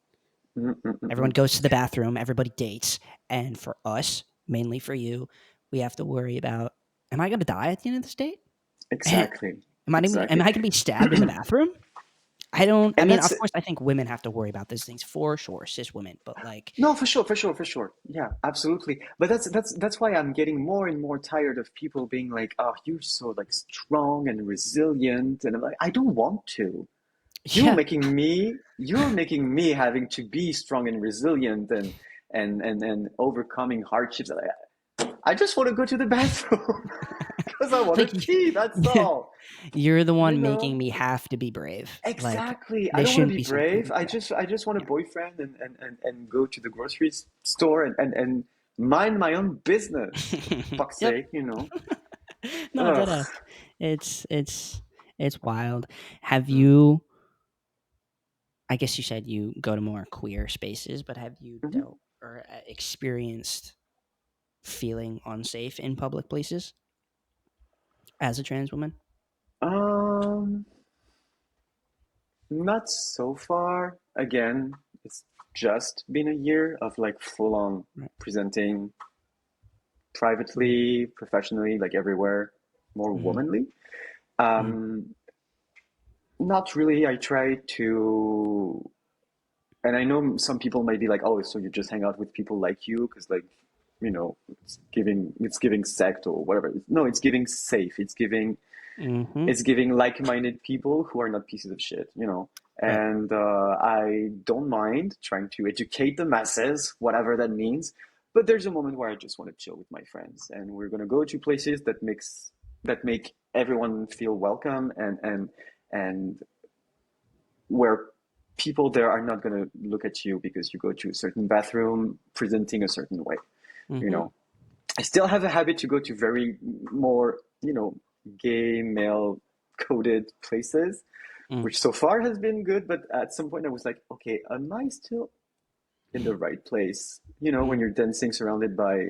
mm, mm, mm, Everyone mm. goes to the bathroom, everybody dates. And for us, mainly for you, we have to worry about, am I going to die at the end of this date? Exactly, Am exactly. I going to be stabbed in the bathroom? I And mean, that's of course, I think women have to worry about these things for sure, cis women, but like, no, for sure, for sure, for sure. Yeah, absolutely. But that's why I'm getting more and more tired of people being like, "Oh, you're so like strong and resilient," and I'm like, I don't want to. yeah, You're making me having to be strong and resilient and overcoming hardships. I just want to go to the bathroom because I want to like, pee. That's all. you're the You one making know. me have to be brave. Like, Exactly. I this don't want to shouldn't be be brave. something. I just want a boyfriend and go to the grocery store and mind my own business. For fuck's Yep. sake, you know. No, that Ugh. it's it's it's wild. Have Mm. you? I guess you said you go to more queer spaces, but have you Mhm. dealt or experienced feeling unsafe in public places as a trans woman? Um, Not so far. Again, it's just been a year of like full on Right. presenting Mm-hmm. privately, professionally, like everywhere, more Mm-hmm. womanly. Mm-hmm. Um, Not really. I try to, and I know some people might be like, "Oh, so you just hang out with people like you?" Because like, it's giving sect or whatever. No, it's giving safe. Mm-hmm. It's giving like-minded people who are not pieces of shit, you know. Right. And I don't mind trying to educate the masses, whatever that means. But there's a moment where I just want to chill with my friends, and we're gonna go to places that make everyone feel welcome and where people there are not gonna look at you because you go to a certain bathroom presenting a certain way, you Mm-hmm. know. I still have a habit to go to very more, gay male coded places, Mm. which so far has been good. But at some point, I was like, okay, am I still in the right place. You know, when Mm. you're dancing surrounded by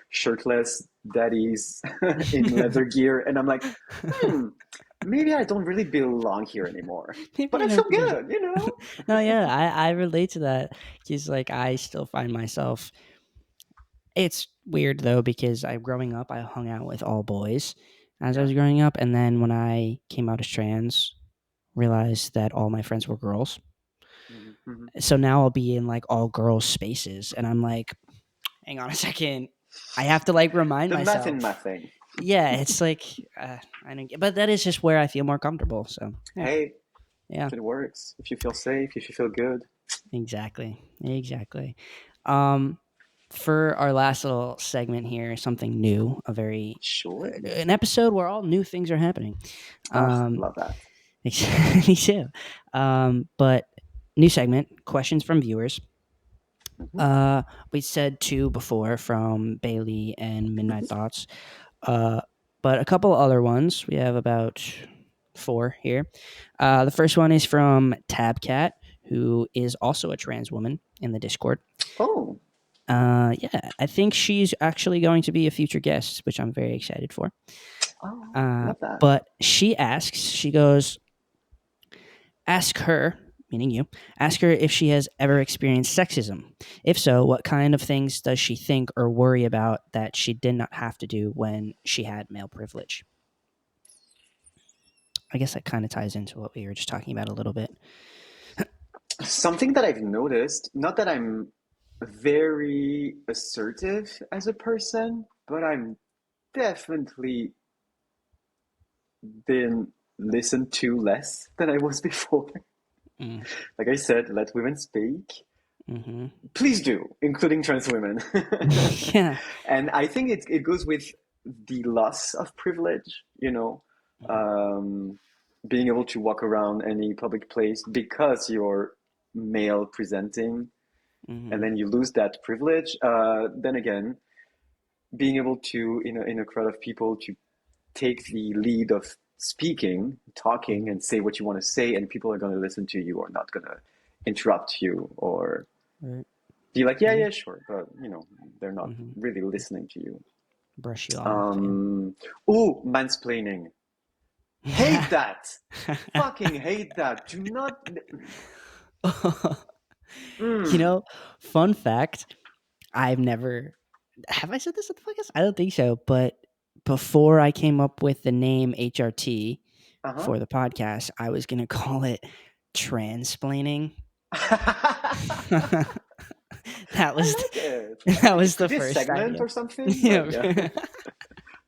shirtless daddies in leather gear, and I'm like, hmm, maybe I don't really belong here anymore. But Maybe I I feel don't fit good, you know? No, yeah, I relate to that because like I still find myself. It's weird though because I growing up I hung out with all boys as I Yeah. was growing up, and then when I came out as trans, realized that all my friends were girls. Hmm. So now I'll be in like all girls spaces, and I'm like, hang on a second, I have to like remind The math in myself. mathing. Yeah, it's like I don't get, but that is just where I feel more comfortable. So yeah, Hey, yeah. if it works, if you feel safe, if you feel good, Exactly. Exactly. Um, for our last little segment here, something new, a very sure. an episode where all new things are happening. Oh, Um, love that. me too. But new segment, questions from viewers. Hmm. Uh, we said two before from Bailey and Midnight Hmm. Thoughts. Uh, but a couple other ones. We have about four here. The first one is from Tabcat, who is also a trans woman in the Discord. Oh, Yeah, I think she's actually going to be a future guest, which I'm very excited for. oh, love that. But she asks, she goes, ask her, meaning you, ask her if she has ever experienced sexism. If so, what kind of things does she think or worry about that she did not have to do when she had male privilege? I guess that kind of ties into what we were just talking about a little bit. Something that I've noticed, not that I'm very assertive as a person, but I'm definitely been listened to less than I was before. Mm, Like I said, let women speak. hmm Please do, including trans women. yeah. And I think it goes with the loss of privilege, you know, um, being able to walk around any public place because you're male presenting, and hmm then you lose that privilege. Then again, being able to, in a crowd of people, to take the lead of speaking, talking, hmm and say what you want to say, and people are going to listen to you or not going to interrupt you or Right. be like, yeah, Yeah. yeah, sure, but they're not hmm really listening to you. Brush you off. Um, oh, mansplaining. Hate Yeah. that. Fucking hate that. Do not. you Mm. know, fun fact, I've never have I said this at the podcast? I don't think so. But before I came up with the name HRT Uh-huh. for the podcast, I was gonna call it transplaining. that I was like it. I that like it. was Could the be a first segment idea. or something, but yeah. Yeah.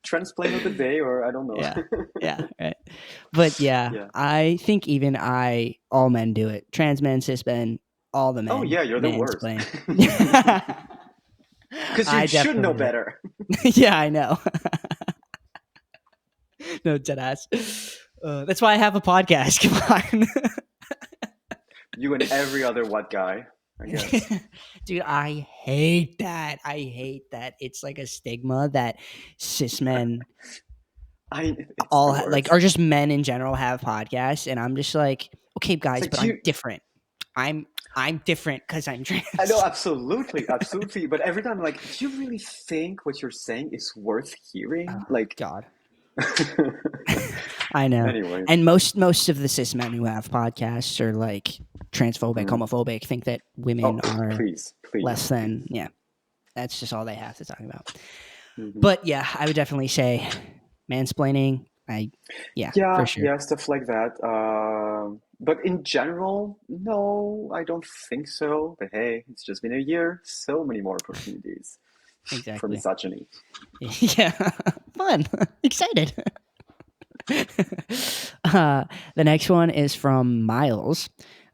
Transplane of the day, or I don't know. Yeah. Yeah. Right. But yeah, Yeah. I think even all men do it. Trans men, cis men, all the Oh, men yeah, you're the worst. mansplain. Because you I should know definitely do. better. Yeah, I know. No, dead ass. That's why I have a podcast. Come on. You and every other what guy, I guess. Dude, I hate that. I hate that. It's like a stigma that cis men It's the like, worst. or just men in general have podcasts, and I'm just like, okay, It's guys, like, but do I'm you, different. I'm I'm different because I'm I know, trans. absolutely, absolutely. But every time, like, do you really think what you're saying is worth Oh hearing? Like, God. I know. anyways. And most of the cis men who have podcasts are like transphobic, Mm. homophobic, think that women Oh, are please, please, less than. please. Yeah, that's just all they have to talk about. Hmm. But yeah, I would definitely say mansplaining. Yeah, for Yeah, sure. yeah, stuff like that. But in general, no, I don't think so. But hey, it's just been a year. So many more opportunities for Exactly. misogyny. Yeah, fun, excited. The next one is from Miles.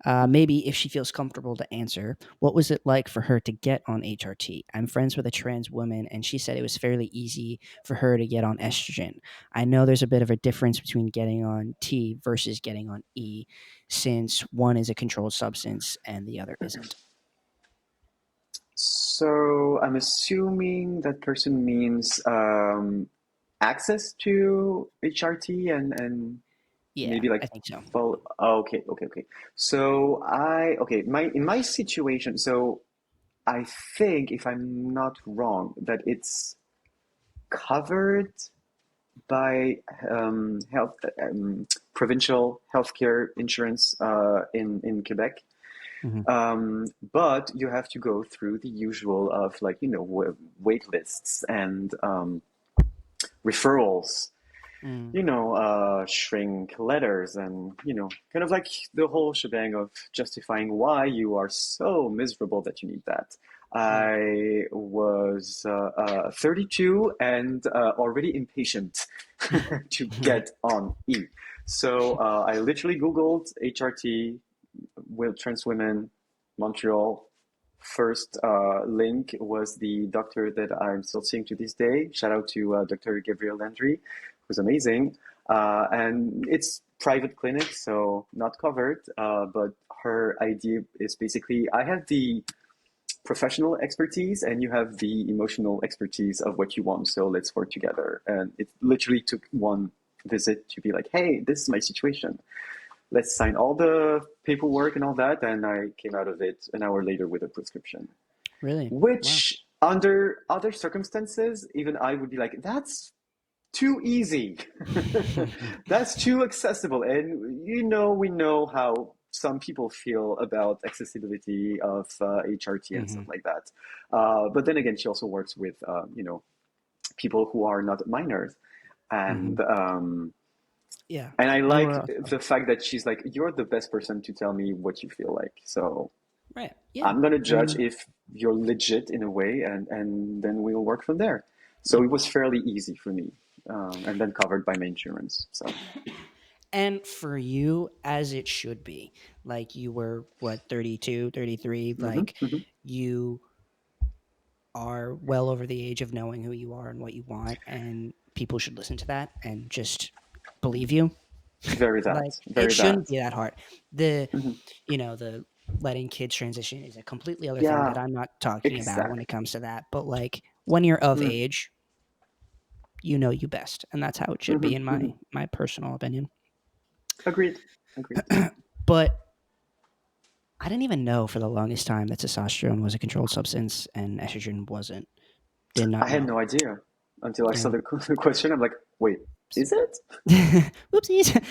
Maybe if she feels comfortable to answer, what was it like for her to get on HRT? I'm friends with a trans woman, and she said it was fairly easy for her to get on estrogen. I know there's a bit of a difference between getting on T versus getting on E, since one is a controlled substance and the other isn't. So I'm assuming that person means access to HRT and Yeah, maybe I like think so. follow. Oh, okay, okay, okay. So okay, my in my situation, so I think, if I'm not wrong, that it's covered by health provincial healthcare insurance in Quebec. Hmm. But you have to go through the usual of like, wait lists and referrals, Mm. shrink letters and, kind of like the whole shebang of justifying why you are so miserable that you need that. Right. I was 32 and already impatient to Right. get on E. So I literally Googled HRT, trans women, Montreal. First link was the doctor that I'm still seeing to this day. Shout out to Dr. Gabrielle Landry, who's amazing. And it's private clinic, so not covered. But her idea is basically, I have the professional expertise and you have the emotional expertise of what you want. So let's work together. And it literally took one visit to be like, hey, this is my situation. Let's sign all the paperwork and all that. And I came out of it an hour later with a prescription, Really? Wow. which under other circumstances, even I would be like, that's too easy. That's too accessible. And we know how some people feel about accessibility of HRT and stuff Hmm. like that. But then again, she also works with, people who are not minors. Hmm. And Yeah. and I You like were also the fact that she's like, you're the best person to tell me what you feel like. So right. Yeah. I'm gonna I judge mean, if you're legit in a way, and then we'll work from there. So it was fairly easy for me, and then covered by my insurance. So and for you, as it should be, like you were what, 32, 33, hmm like hmm you are well over the age of knowing who you are and what you want, and people should listen to that and just believe you. very Like that, it very shouldn't that. be that hard. The hmm the letting kids transition is a completely other thing that Yeah, I'm not talking about when it exactly. comes to that. But like when you're of Mm. age, you know you best, and that's how it should be hmm in hmm my personal opinion. Agreed. Agreed. But I didn't even know for the longest time that testosterone was a controlled substance and estrogen wasn't. Did I not had know. no idea until I saw Yeah. the question. I'm like, wait, is it? Whoopsies.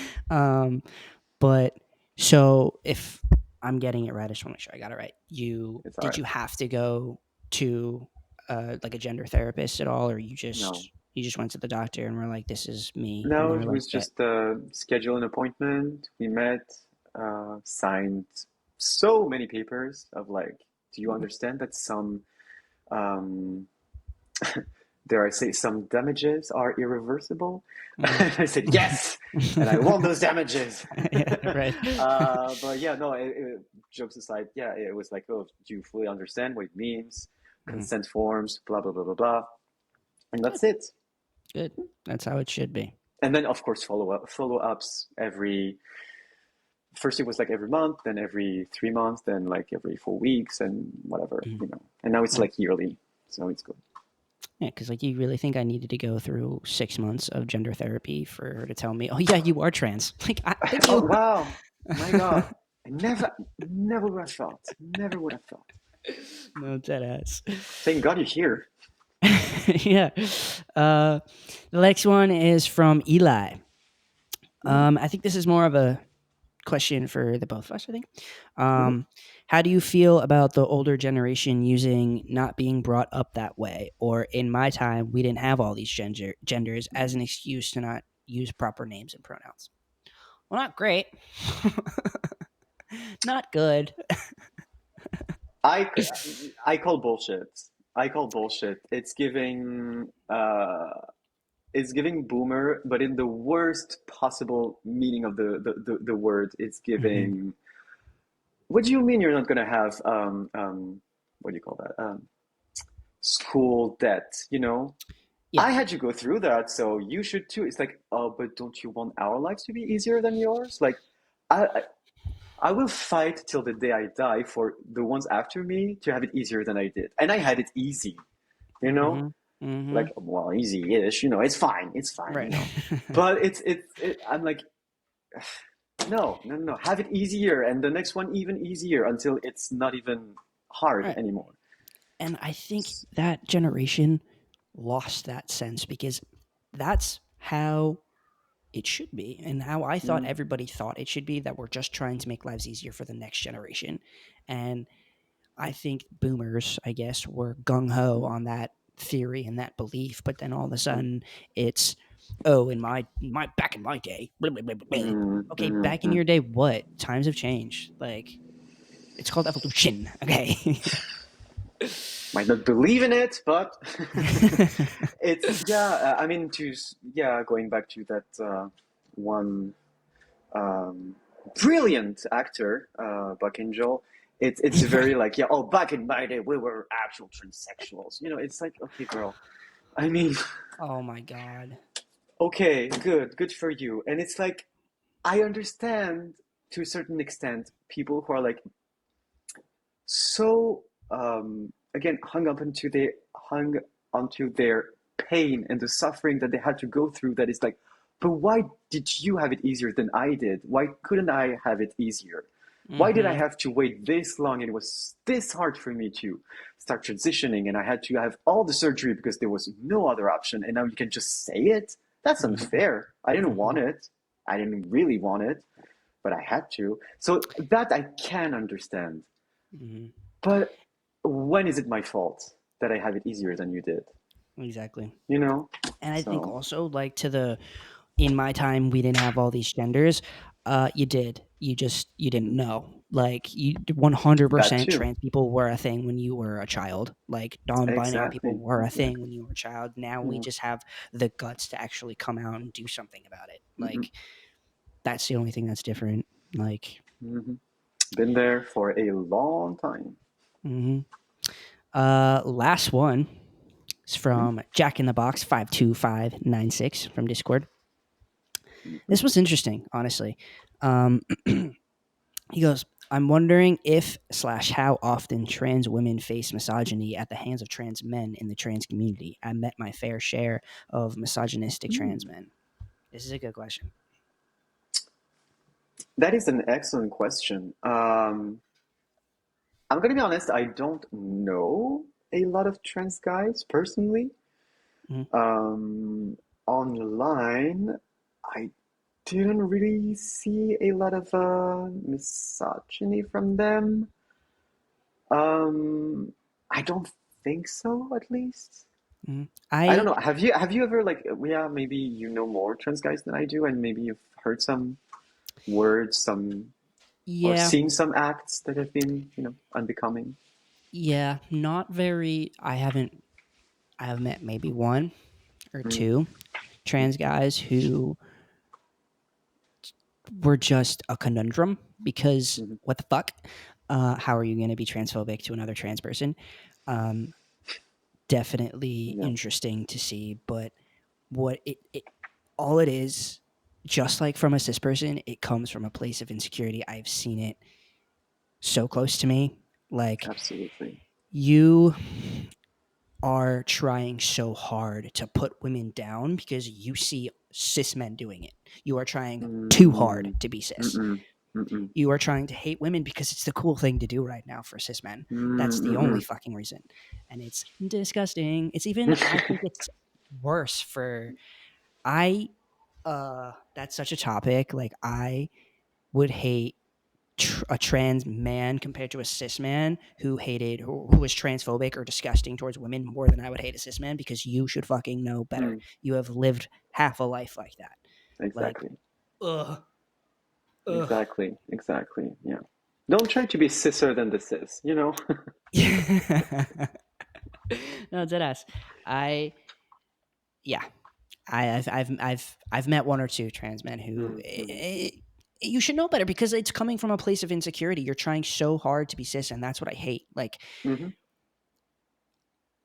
But so if I'm getting it right, I just want to make sure I got it right. You It's all did right. you have to go to like a gender therapist at all, or No, you just went to the doctor and were like, "This is me," and no, they were it like, was "Bet." just schedule an appointment. We met, signed so many papers of like, do you Mhm. understand that some, um, dare I say, some damages are irreversible? Mhm. I said yes, and I want those damages. Yeah, right. But yeah, no. Jokes aside, yeah, it was like, oh, do you fully understand what it means? Mhm. Consent forms, blah blah blah blah blah, and Good, that's it. good. That's how it should be. And then of course follow ups every first it was like every month, then every 3 months, then like every 4 weeks and whatever, Mhm. And now it's Yeah, like yearly, so it's good. yeah. Because like, you really think I needed to go through 6 months of gender therapy for her to tell me, "Oh yeah, you are trans." Like, thank Oh you. wow, my God, I never would have thought, never would have thought. No, dead ass. Thank God you're here. Yeah. Uh, the next one is from Eli. Mhm. I think this is more of a question for the both of us, I think. Mhm. How do you feel about the older generation using not being brought up that way? Or in my time, we didn't have all these genders as an excuse to not use proper names and pronouns. Well, not great. Not good. I, I call bullshit. I call bullshit. It's giving boomer, but in the worst possible meaning of the word. It's Hmm. giving. What do you mean you're not gonna have what do you call that? School debt, Yeah. I had to go through that, so you should too. It's like, oh, but don't you want our lives to be easier than yours? Like, I, I, I will fight till the day I die for the ones after me to have it easier than I did. And I had it easy, you know? Hmm. Hmm. Like, well, easy-ish, it's fine. Right. But I'm like, no, no, no, have it easier, and the next one even easier until it's not even hard Right. anymore. And I think that generation lost that sense because that's how it should be and how I thought Mm, everybody thought it should be, that we're just trying to make lives easier for the next generation. And I think boomers, I guess, were gung ho mm, on that theory and that belief, but then all of a mm, sudden it's, oh, in my back in my day, blah, blah, blah, blah, blah. mm, Okay, mm, back in mm. your day, what? Times have changed. Like, it's called evolution. Okay. Might not believe in it, but it's yeah. I mean, yeah, going back to that one um, brilliant actor, Buck Angel. It's very like yeah. Oh, back in my day, we were actual transsexuals. You know, it's like okay, girl. I mean, Oh my god. okay, good for you. And it's like I understand to a certain extent people who are like so again hung onto their pain and the suffering that they had to go through that is like, but why did you have it easier than I did? Why couldn't I have it easier? Why did I Mm-hmm. have to wait this long and it was this hard for me to start transitioning and I had to have all the surgery because there was no other option and now you can just say it? That's Mm-hmm. unfair. I didn't Mm-hmm. want it. I didn't really want it, but I had to. So that I can understand. Mm-hmm. But when is it my fault that I have it easier than you did? Exactly. You know? And I think So also, like, to the, in my time we didn't have all these genders. You did, you didn't know, like, you that 100% too. trans people were a thing when you were a child, like non-binary people Exactly. were a thing when Exactly. you were a child. Now we Yeah. just have the guts to actually come out and do something about it. Mm-mm. Like, that's the only thing that's different. Like, Hmm. Been there for a long time. hmm last one is Hmm. from Jack in the Box 52596 from Discord. Hmm. This was interesting, honestly. um He goes, I'm wondering if slash how often trans women face misogyny at the hands of trans men in the trans community. I met my fair share of misogynistic trans Hmm. men. This is a good question. That is an excellent question. I'm gonna be honest, I don't know a lot of trans guys personally. Mm-hmm. Um, Online, I didn't really see a lot of misogyny from them. Um, I don't think so, at least. Mm-hmm. I don't I know. Have you ever like yeah, maybe you know more trans guys than I do, and maybe you've heard some words, some or Yeah, seen some acts that have been, unbecoming. yeah, not very. I have met maybe one or Mm, two trans guys who were just a conundrum because mm, what the fuck? How are you going to be transphobic to another trans person? Um, Definitely yeah, interesting to see, but what it all it is, just like from a cis person, it comes from a place of insecurity. I've seen it so close to me. Like, absolutely. you are trying so hard to put women down because you see cis men doing it. You are trying too hard Mm, to be cis. mm-mm, mm-mm, You are trying to hate women because it's the cool thing to do right now for cis men. That's the only mm-mm. fucking reason. And it's disgusting. It's even, I think it's worse for, I, that's such a topic. Like, I would hate a trans man compared to a cis man who was transphobic or disgusting towards women more than I would hate a cis man, because you should fucking know better. Mm, You have lived half a life like that. Like, exactly, ugh, ugh. exactly. Yeah. Don't try to be cisser than the cis. No, dead ass. I Yeah, I've met one or two trans men who, Mm, mm, you should know better because it's coming from a place of insecurity. You're trying so hard to be cis, and that's what I hate. Like, mhm.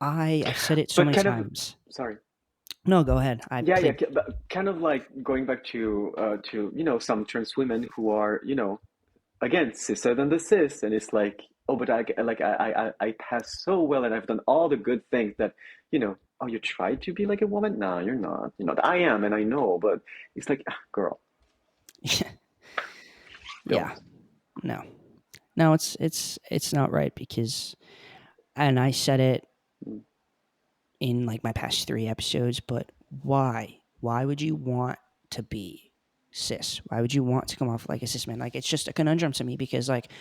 I've said it so But many kind of, times. sorry. No, go ahead. I Yeah, yeah, plead. but kind of like going back to some trans women who are again cisser than the cis, and it's like oh, but I pass so well, and I've done all the good things that oh, you tried to be like a woman. No, you're not. I am, and I know, but it's like girl, Yeah, don't. no, no, it's not right because and I said it Mm, in like my past 3 episodes, but why? Why would you want to be cis? Why would you want to come off like a cis man? Like it's just a conundrum to me because like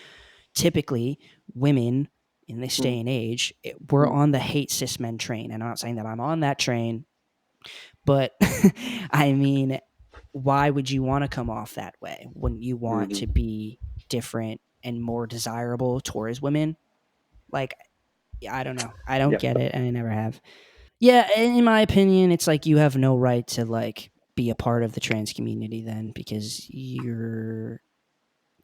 typically women in this mm, day and age, we're mm, on the hate cis men train. And I'm not saying that I'm on that train, but I mean, why would you want to come off that way? Wouldn't you want to mhm. be different and more desirable towards women? Like, I don't know. I don't Yep. get it, and I never have. Yeah, in my opinion, it's like you have no right to like be a part of the trans community then because you're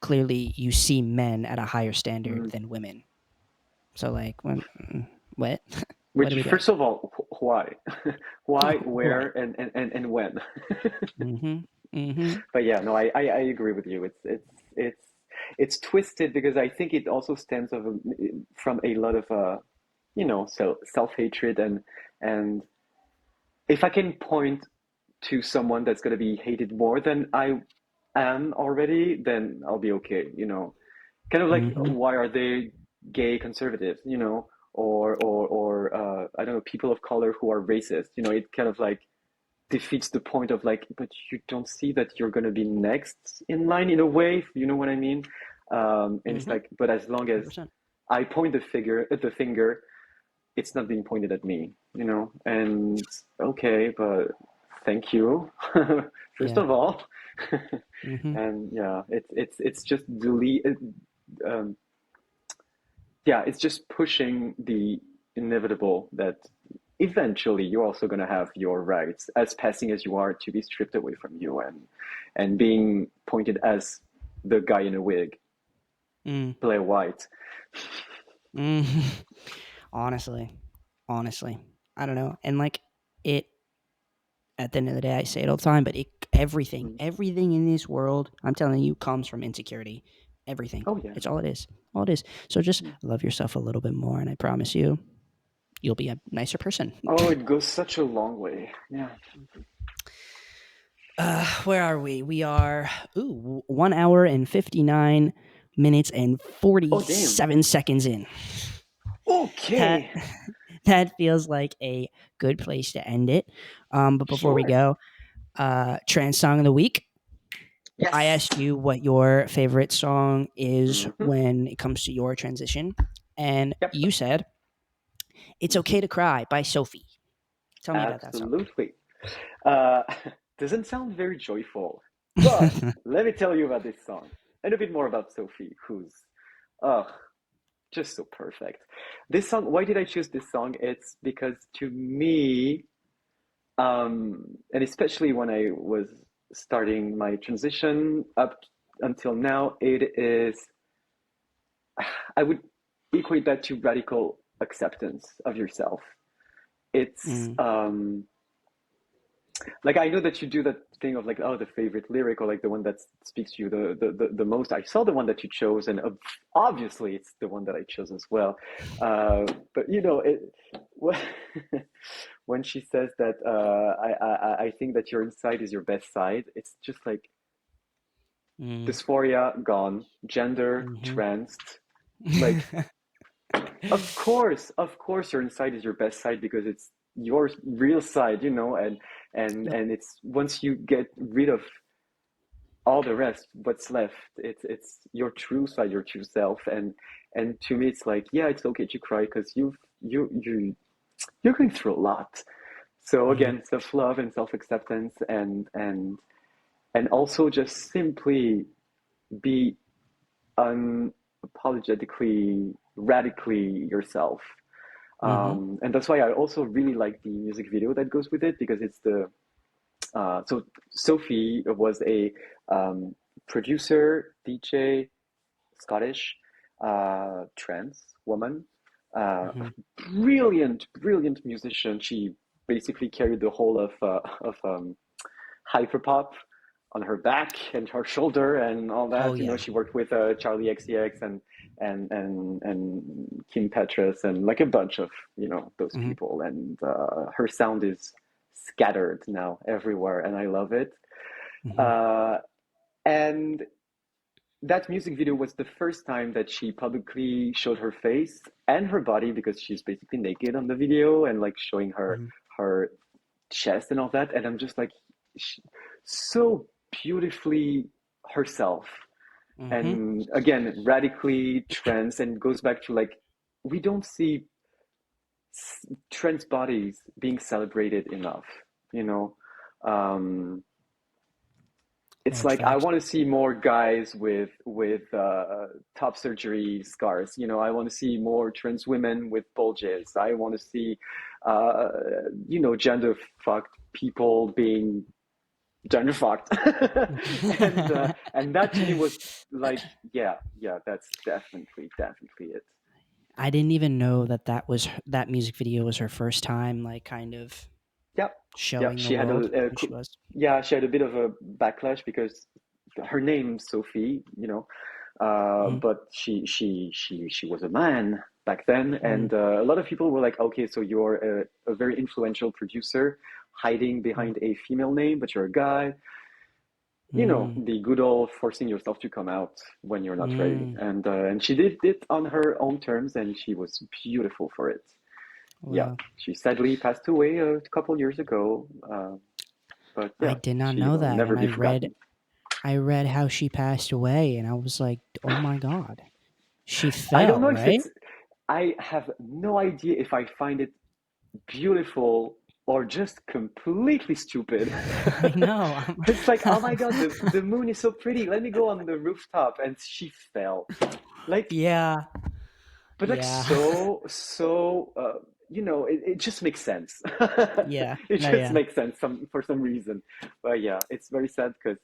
clearly you see men at a higher standard Mhm. than women. So like, what? What are Which, we doing? first of all, why? Why, where, Right. and when? Mm-hmm. Mm-hmm. But yeah, no, I agree with you. It's it's twisted because I think it also stems from a lot of self-hatred and if I can point to someone that's going to be hated more than I am already, then I'll be okay, kind of like Mm-hmm. why are they gay conservatives, or I don't know, people of color who are racist, it kind of like defeats the point of like, but you don't see that you're going to be next in line in a way, if you know what I mean. And it's Mm-hmm. like, but as long as 100%. I point the finger, it's not being pointed at me, and okay, but thank you, first Yeah. of all. Mm-hmm. And yeah, it's just delete um, yeah, it's just pushing the inevitable that eventually you're also going to have your rights, as passing as you are, to be stripped away from you and being pointed as the guy in a wig, Mm. Blair White. Mm. Honestly, honestly, I don't know. And like it, at the end of the day, I say it all the time, but Mm. everything in this world, I'm telling you, comes from insecurity. Everything. Oh yeah. It's all it is. All it is. So just Mm. love yourself a little bit more, and I promise you, you'll be a nicer person. Oh, it goes such a long way. Yeah. Where are we? We are 1 hour and 59 minutes and Oh damn. 47 seconds in. That Okay. that feels like a good place to end it. But before we Sure. go, trans song of the week. I Yes. asked you what your favorite song is Hmm. when it comes to your transition, and Yep. you said "It's Hmm. Okay to Cry" by Sophie. Tell me about that song. Absolutely. Uh, doesn't sound very joyful, but let me tell you about this song and a bit more about Sophie, who's uh, just so perfect. This song, why did I choose this song? It's because to me, and especially when I was starting my transition up until now, it is, I would equate that to radical acceptance of yourself. It's Mm, like I know that you do that thing of like, oh, the favorite lyric, or like the one that speaks to you the most. I saw the one that you chose, and obviously it's the one that I chose as well. But when she says that, I think that your inside is your best side, it's just like mm, dysphoria gone, gender mm-hmm. tranced. Like, of course, your inside is your best side because it's your real side, and Yep. and it's once you get rid of all the rest, what's left, it's your true side, your true self, and to me, it's like, yeah, it's okay to cry because you're going through a lot. So Mm-hmm. again, self-love and self-acceptance, and also just simply be unapologetically, radically yourself. Mm-hmm. And that's why I also really like the music video that goes with it, because it's so Sophie was a producer, DJ, Scottish, trans woman, uh, Mm-hmm. brilliant musician. She basically carried the whole of hyperpop on her back and her shoulder and all Oh that. yeah. She worked with Charlie XCX and Kim Petras and like a bunch of those Mm-hmm. people. And her sound is scattered now everywhere, and I love it. Mm-hmm. Uh, and that music video was the first time that she publicly showed her face and her body because she's basically naked on the video and like showing Mhm. her chest and all that. And I'm just like, so beautifully herself. Mhm. And again, radically trans and goes back to like, we don't see trans bodies being celebrated enough, you know? Um, No, it's it's like I facts. want to see more guys with top surgery scars. You know, I want to see more trans women with bulges. I want to see, uh, gender fucked people being gender fucked, and that to me was like, yeah, yeah, that's definitely it. I didn't even know that that music video was her first time, like kind of Yep, yep. showing the world who she was. Yeah, she had a bit of a backlash because her name's Sophie, Mhm. but she was a man back then, Mhm. and a lot of people were like, okay, so you're a very influential producer hiding Mhm. behind a female name, but you're a guy. Mm. The good old forcing yourself to come out when you're not ready, Mm. and she did it on her own terms, and she was beautiful for it. Yeah, Well, she sadly passed away a couple years ago, but I yeah, did not she know will that, never and be forgotten. I read how she passed away, and I was like, oh my god, she I don't fell, know if right? it's, I have no idea if I find it beautiful or just completely stupid. I know. It's like, oh my God, the moon is so pretty. Let me go on the rooftop. And she fell. Like, Yeah, but like yeah, it just makes sense. yeah. It No, just yeah. makes sense for some reason. But yeah, it's very sad because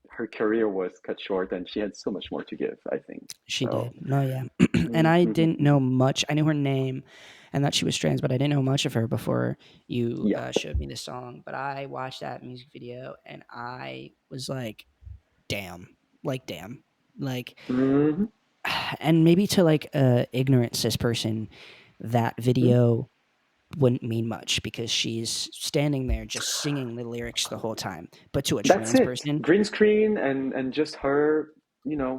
her career was cut short and she had so much more to give, I think. She So, did. No, yeah. And mm, I mhm, didn't know mhm. much. I knew her name and that she was trans, but I didn't know much of her before you Yeah. showed me this song. But I watched that music video and I was like, damn, damn. Like, Hmm. and maybe to like a ignorant cis person, that video wouldn't mean much because she's standing there just singing the lyrics the whole time. But to a That's trans it. person, Green screen and just her,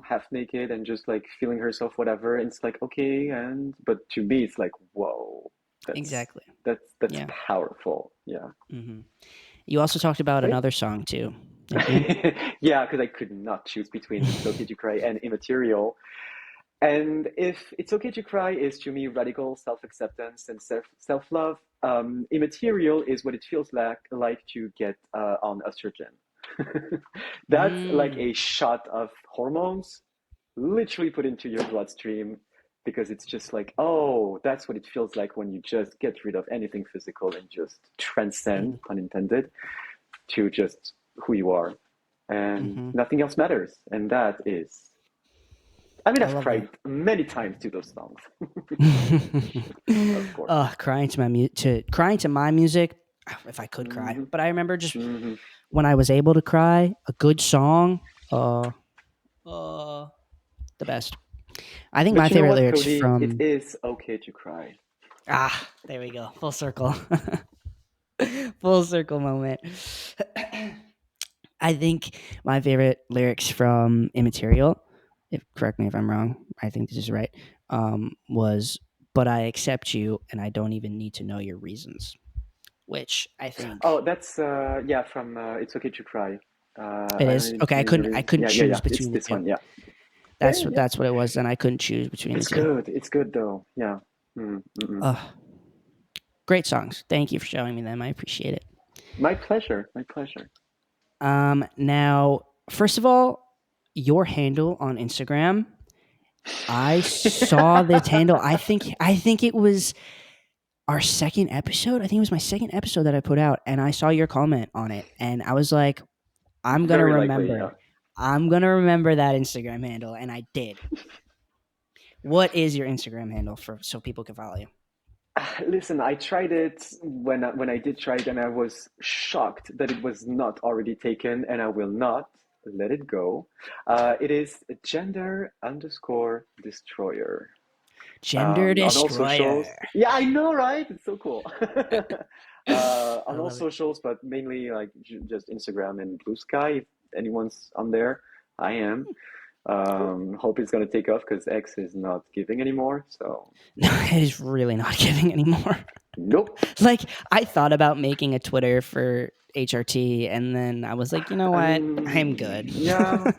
half naked and just like feeling herself, whatever. And it's like, okay, and but to me, it's like, whoa, that's exactly. that's Yeah. powerful. Yeah. Hmm. You also talked about But another song too, didn't you? yeah, yeah, because I could not choose between It's Okay to Cry and Immaterial. And if It's Okay to Cry is to me radical self-acceptance and self-love, Immaterial is what it feels like to get on estrogen. That's like Mm. a shot of hormones literally put into your bloodstream because it's just like, oh, that's what it feels like when you just get rid of anything physical and just transcend, Mm. pun intended, to just who you are. And Hmm. nothing else matters. And that is, I mean, I I've love that. cried many times to those songs, of course. Crying to crying to my music, if I could cry. Hmm. But I remember just Hmm. when I was able to cry, a good song, uh, uh, the best. I think my But you know favorite what, lyrics Cody? It from is okay to cry. there we go, full circle, full circle moment. I think my favorite lyrics from Immaterial, if correct me if I'm wrong, I think this is right, was "But I accept you, and I don't even need to know your reasons," which I Oh, think that's yeah, from It's Okay to Cry. it I don't is need okay. to know your I reason. couldn't Yeah, yeah, choose yeah. It's between the this two. one. Yeah, yeah, yeah, yeah. That's what it was, and I couldn't choose between the It's two. good. It's good though. Yeah. Mm, mm, mm. Uh, Great songs. Thank you for showing me them. I appreciate it. My pleasure. My pleasure. Now, first of all, your handle on Instagram. I saw this handle. I think it was our second episode. I think it was my second episode that I put out, and I saw your comment on it, and I was like, I'm gonna Very likely. Yeah. remember. I'm gonna remember that Instagram handle, and I did. What is your Instagram handle for so people can follow you? Listen, I tried it when I did try it, and I was shocked that it was not already taken, and I will not let it go. It is gender underscore destroyer. Gender On all socials. Destroyer. Yeah, I know, right? It's so cool. I On all love it. socials, but mainly like just Instagram and Blue Sky. If anyone's on there, I am. Hope it's gonna take off because X is not giving anymore. So No, it is really not giving anymore. nope. Like, I thought about making a Twitter for HRT, and then I was like, you know I what? I'm mean, good. yeah,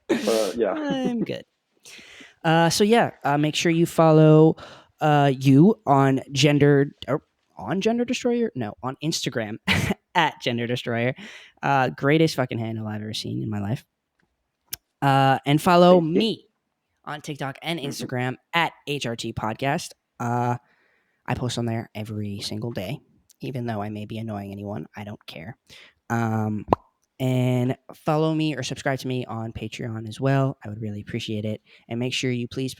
but yeah. I'm good. So yeah, make sure you follow you on Gender Destroyer. No, on Instagram at Gender Destroyer. Greatest fucking handle I've ever seen in my life. And follow Thank you. me on TikTok and Hmm. Instagram at HRT Podcast. I post on there every single day, even though I may be annoying anyone. I don't care. Um, and follow me or subscribe to me on Patreon as well. I would really appreciate it. And make sure you please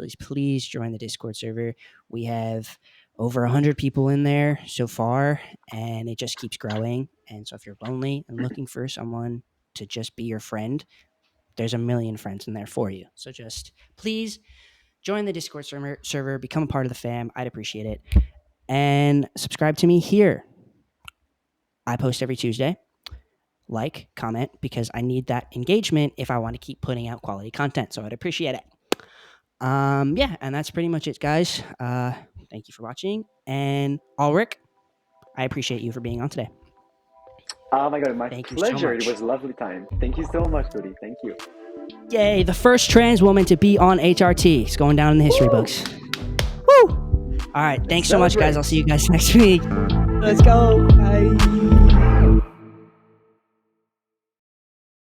join the Discord server. We have over 100 people in there so far, and it just keeps growing. And so if you're lonely and looking for someone to just be your friend, there's a million friends in there for you. So just please join the Discord server, become a part of the fam. I'd appreciate it. And subscribe to me here. I post every Tuesday. Like, comment, because I need that engagement if I want to keep putting out quality content. So I'd appreciate it. Yeah, and that's pretty much it, guys. Thank you for watching. And Alrick, I appreciate you for being on today. Oh my God, my Thank you so pleasure. It much. was a lovely time. Thank you so much, Cody. Thank you. Yay, the first trans woman to be on HRT. It's going down in the history Woo! books. Woo! All right, Let's thanks so much, guys. celebrate. I'll see you guys next week. Let's go. Bye.